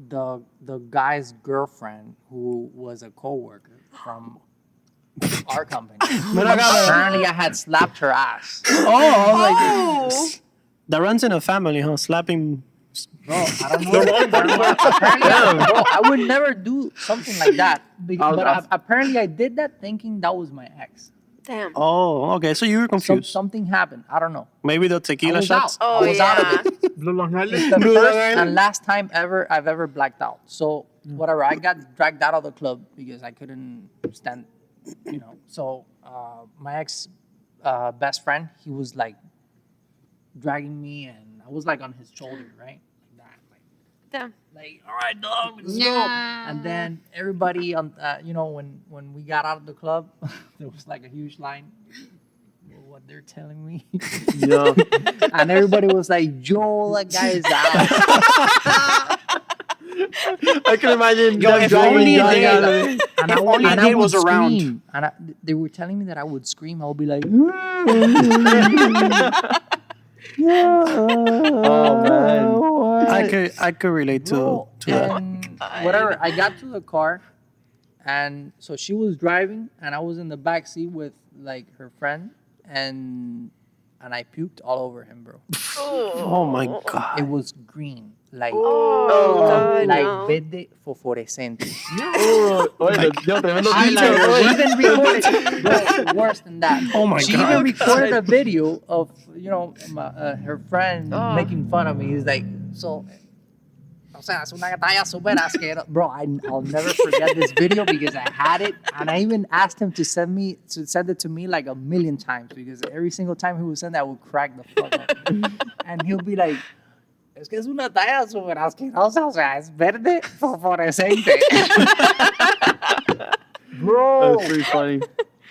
the guy's girlfriend who was a coworker from our company. Apparently, I had slapped her ass. That runs in a family, huh? Slapping. Bro, I don't know. Apparently, bro, I would never do something like that. Apparently, I did that thinking that was my ex. damn. Oh, okay. So you were confused. Something happened. I don't know. Maybe the I tequila was shots. out. Oh, I was out yeah. of it. Blue Long It's Island. the Blue first Long Island. and last time I've ever blacked out. So whatever, I got dragged out of the club because I couldn't stand, So my ex best friend, he was like dragging me, and I was like on his shoulder, right, like that, Damn. like all right, dog, let's go. And then everybody on, when we got out of the club, there was like a huge line. What they're telling me. Yeah. And everybody was like, "Joel, that guy is out." I can imagine Yo, them if driving only Johnny they- out of it. And If only and Jay would was around. scream. And they were telling me that I would scream. I would be like, Oh man. I could relate Bro, to that. and whatever. I got to the car, and so she was driving, and I was in the back seat with like her friend, and I puked all over him, bro. Oh my god. It was green, like Oh, God, like no. verde fosforescente. Oye, yo, tremendo She teacher, even recorded bro, worse than that. Oh my she God. even recorded a video of her friend Oh. making fun of me. He's like, so. O sea, es una talla super asquerosa. Bro, I'll never forget this video because I had it, and I even asked him to send it to me like 1,000,000 times because every single time he would send that, I would crack the fuck up. And he'll be like, es que es una talla super asquerosa, o sea, es verde fosforescente. Bro. That's pretty funny.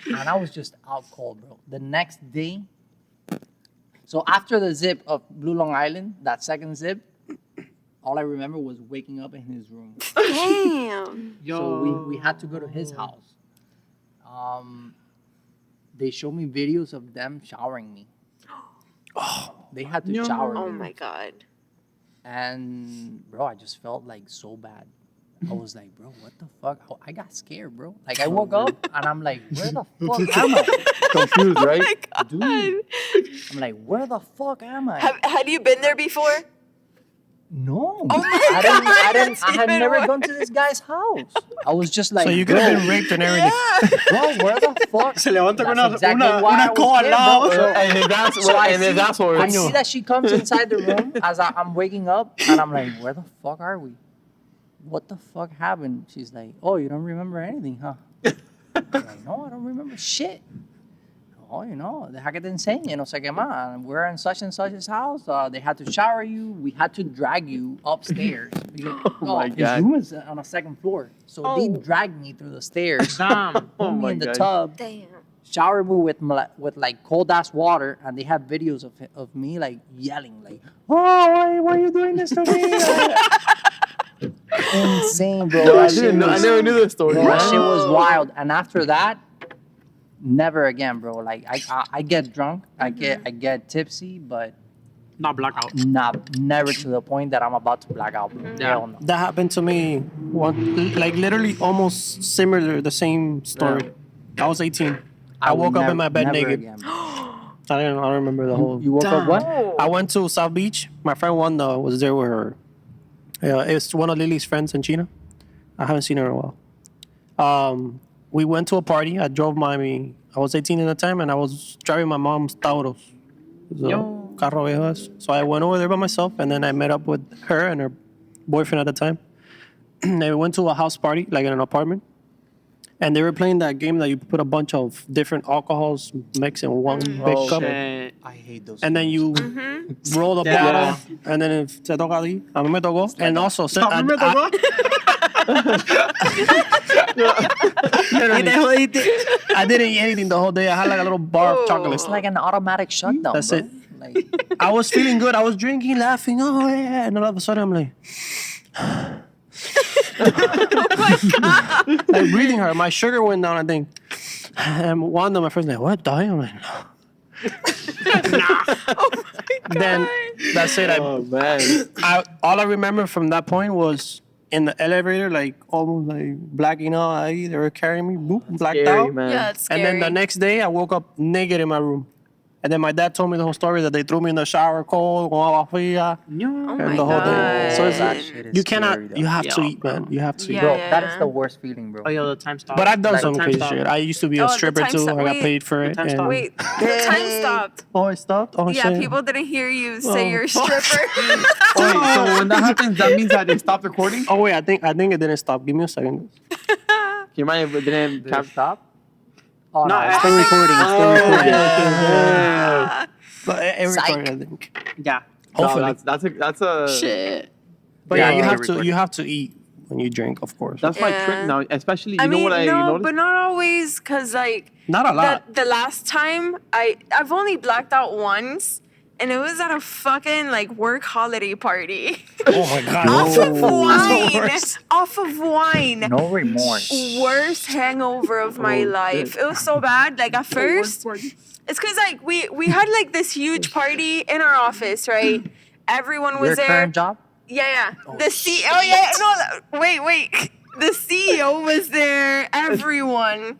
And I was just out cold, bro. The next day, so after the zip of Blue Long Island, that second zip, all I remember was waking up in his room. Damn. So we had to go to his house. They showed me videos of them showering me. They had to shower me. Oh my God. And bro, I just felt like so bad. I was like, bro, what the fuck? I got scared, bro. Like I woke up and I'm like, where the fuck am I? Confused, right? Dude. I'm like, where the fuck am I? Had you been there before? No. Oh my I God, had even never worse. gone to this guy's house. I was just like, So you could have been raped and everything. bro, where the fuck? Se levanta con That's una, exactly una, why I una was coa al scared, lado. bro. And his ass, So I and his see- asshole. I see that she comes inside the room as I'm waking up, and I'm like, where the fuck are we? What the fuck happened? She's like, oh, you don't remember anything, huh? I'm like, no, I don't remember shit. Oh, deja que te enseñe, no sé qué más. We're in such and such's house. They had to shower you. We had to drag you upstairs. Because, my his God. room is on a second floor. So they dragged me through the stairs, Damn. put Oh me my in the God. tub, Damn. shower me with like cold ass water, and they have videos of me like yelling like, "Oh, why are you doing this to me?" Insane, bro. No, That I shit didn't know. I was- never knew this story. Bro, that man. shit was wild. And after that, never again, bro. Like I get drunk, I get tipsy, but Not blackout. never to the point that I'm about to black out, bro. Hell no. That happened to me like literally almost similar, the same story. I was 18. I would woke up in never- my bed never naked. again, bro. I don't remember the whole. You woke up what? I went to South Beach. My friend Wanda was there with her. It's one of Lily's friends in China. I haven't seen her in a while. We went to a party. I was 18 at the time, and I was driving my mom's Tauros. So, carro viejas. So I went over there by myself, and then I met up with her and her boyfriend at the time. They went to a house party, like in an apartment. And they were playing that game that you put a bunch of different alcohols mixed in one big cup. Shit. I hate those. And then you roll the Yeah. bottle, and then if te toca a ti, a mí me tocó. And also, A mí me tocó. I didn't eat anything the whole day. I had like a little bar of chocolate. It's like an automatic shutdown. That's bro. it. Like, I was feeling good. I was drinking, laughing. Oh, yeah. And all of a sudden, I'm like, like breathing hard. My sugar went down, I think. And one of my friends like, what, dying? I'm like, no. Then that's it. Oh man. All I remember from that point was in the elevator, like almost like blacking out. They were carrying me, boop, blacked Scary, out. man. Yeah, it's And scary. then the next day, I woke up naked in my room. And then my dad told me the whole story that they threw me in the shower cold, con agua fría, Oh my and the whole day. So it's that like, shit is you cannot, scary, though. you have to Yeah. eat, man. You have to eat. Yeah. bro, that is the worst feeling, bro. Oh, yo, the time stopped. But I've done Like, some time crazy stop. shit. I used to be a Oh, the stripper time too. stop. I got Wait, paid for it. time and- stop. Wait, the time stopped. Oh, it stopped? Oh, Yeah, shit. people didn't hear you say Oh. you're a stripper. Wait, so when that happens, that means that they stopped recording? Oh, wait, I think it didn't stop. Give me a second. Can you mind if it didn't Did it cap? stop? Oh, No, no, it's I still think- recording. It's still recording. But every Psych. recording, I think. Yeah. Hopefully. No, that's a Shit. But Yeah, yeah, you're recording. you have to eat when you drink, of course. that's my Yeah. trick now. Especially, you I know mean, what I no, noticed? but not always, because like Not a lot. the last time I've only blacked out once, and it was at a fucking like work holiday party. Oh my God. Off of That's the wine. worst. Off of wine. No remorse. Worst hangover of my life. It was so bad. Like at first, it's because like we had like this huge party in our office, right? Everyone was Your there. current job? Yeah. The CEO. Oh yeah. No. Wait. The CEO was there. Everyone.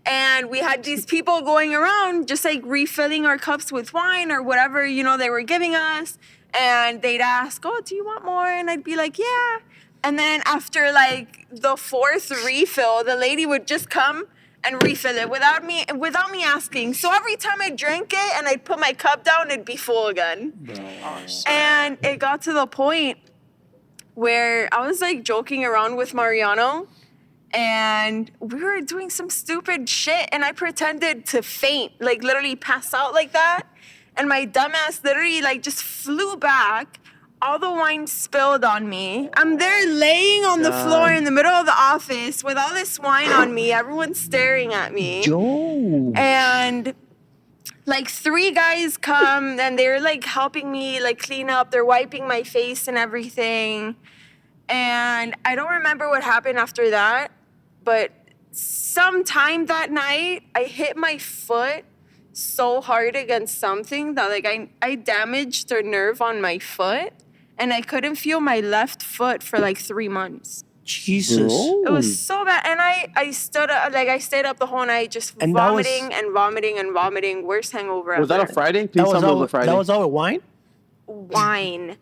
And we had these people going around just like refilling our cups with wine or whatever, they were giving us. And they'd ask, oh, do you want more? And I'd be like, yeah. And then after like the fourth refill, the lady would just come and refill it without me asking. So every time I drank it and I'd put my cup down, it'd be full again. And it got to the point where I was like joking around with Mariano. And we were doing some stupid shit, and I pretended to faint, like literally pass out like that. And my dumbass literally like just flew back. All the wine spilled on me. I'm there laying on the floor in the middle of the office with all this wine on me. Everyone's staring at me. Yo. And like 3 guys come and they're like helping me like clean up. They're wiping my face and everything. And I don't remember what happened after that. But sometime that night, I hit my foot so hard against something that like I damaged a nerve on my foot, and I couldn't feel my left foot for like 3 months. Jesus. It was so bad, and I stood up, like I stayed up the whole night just And that was- vomiting. Worst hangover ever. Was that a Friday? Please tell me it was a Friday. That was all with wine? Wine.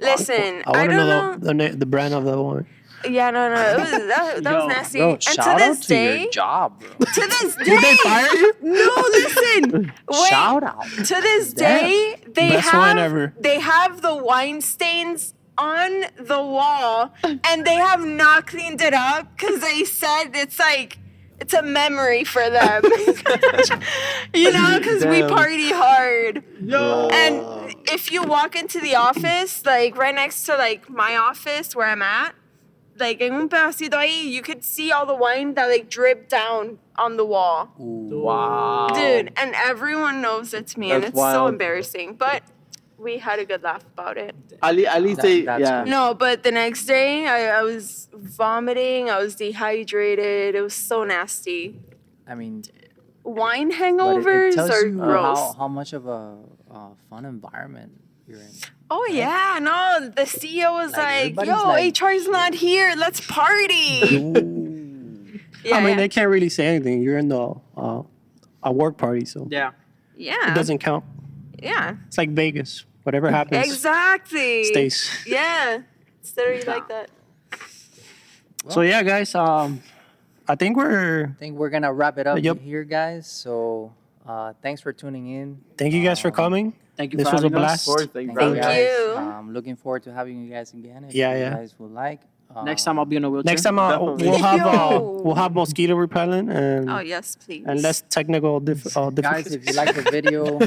Listen, I want to don't know know. the brand of the wine. Yeah, no. It was, that was nasty. Bro, and to shout this out to day, your job, bro. to this day, Did they fire you? No, listen. Wait. Shout out. To this Damn. day, Best wine ever. they have the wine stains on the wall, and they have not cleaned it up because they said it's a memory for them. Because we Damn. party hard. Yo. And if you walk into the office, like right next to like my office where I'm at, like en un pedacito ahí, you could see all the wine that like dripped down on the wall. Wow. Dude, and everyone knows it's me, and That's it's so wild. embarrassing. But we had a good laugh about it. At least they, That's yeah. good. No, but the next day I was vomiting. I was dehydrated. It was so nasty. I mean, Wine but hangovers it tells are you gross. how much of a fun environment you're in. Oh yeah, no. The CEO was Like, like, everybody's "Yo, like- HR's not here. Let's party." Yeah, I mean, yeah. they can't really say anything. You're in the a work party, so Yeah. Yeah. it doesn't count. Yeah. It's like Vegas. Whatever happens Exactly. stays. Yeah. It's literally like that. So yeah, guys. I think we're. I think we're gonna wrap it up Yep. here, guys. So thanks for tuning in. Thank you guys for coming. Thank you This for was a having us. blast. Of course, thank you. Thank guys. you. Looking forward to having you guys again. If Yeah, you yeah. guys would like. Next time I'll be in a wheelchair. Next time Definitely. we'll have mosquito repellent and Oh yes, please. less technical Guys, difficulties. if you like the video,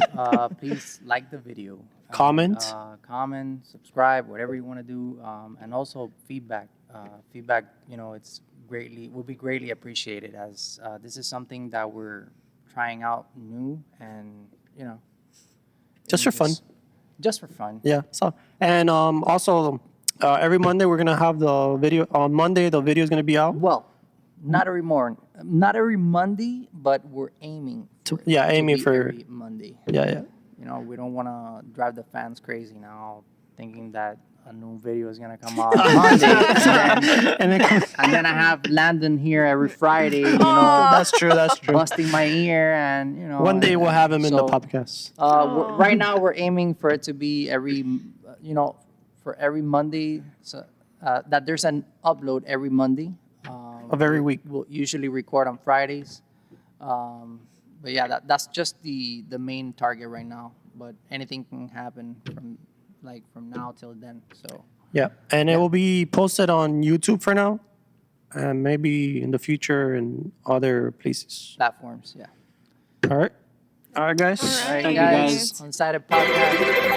please like the video. Comment. Comment, subscribe, whatever you want to do, and also feedback. Feedback, it's will be greatly appreciated, as this is something that we're trying out new, and Just for fun. Just for fun. Yeah. So and also every Monday we're gonna have the video. On Monday the video is gonna be out. Well, not every Monday, but we're aiming. For it Yeah, to aiming be for- every Monday. Yeah. We don't want to drive the fans crazy now, thinking that a new video is gonna come out on Monday, And then and then I have Landon here every Friday, that's true. That's true. busting my ear, and One day we'll have him in the so, podcast. Right now we're aiming for it to be for every Monday, so that there's an upload every Monday. Of every week. We'll usually record on Fridays. But yeah, that's just the main target right now. But anything can happen from now till then. So Yeah, and it will be posted on YouTube for now, and maybe in the future in other places. platforms, yeah. All right, guys. All right, Thank you, guys. guys. Unsighted Podcast.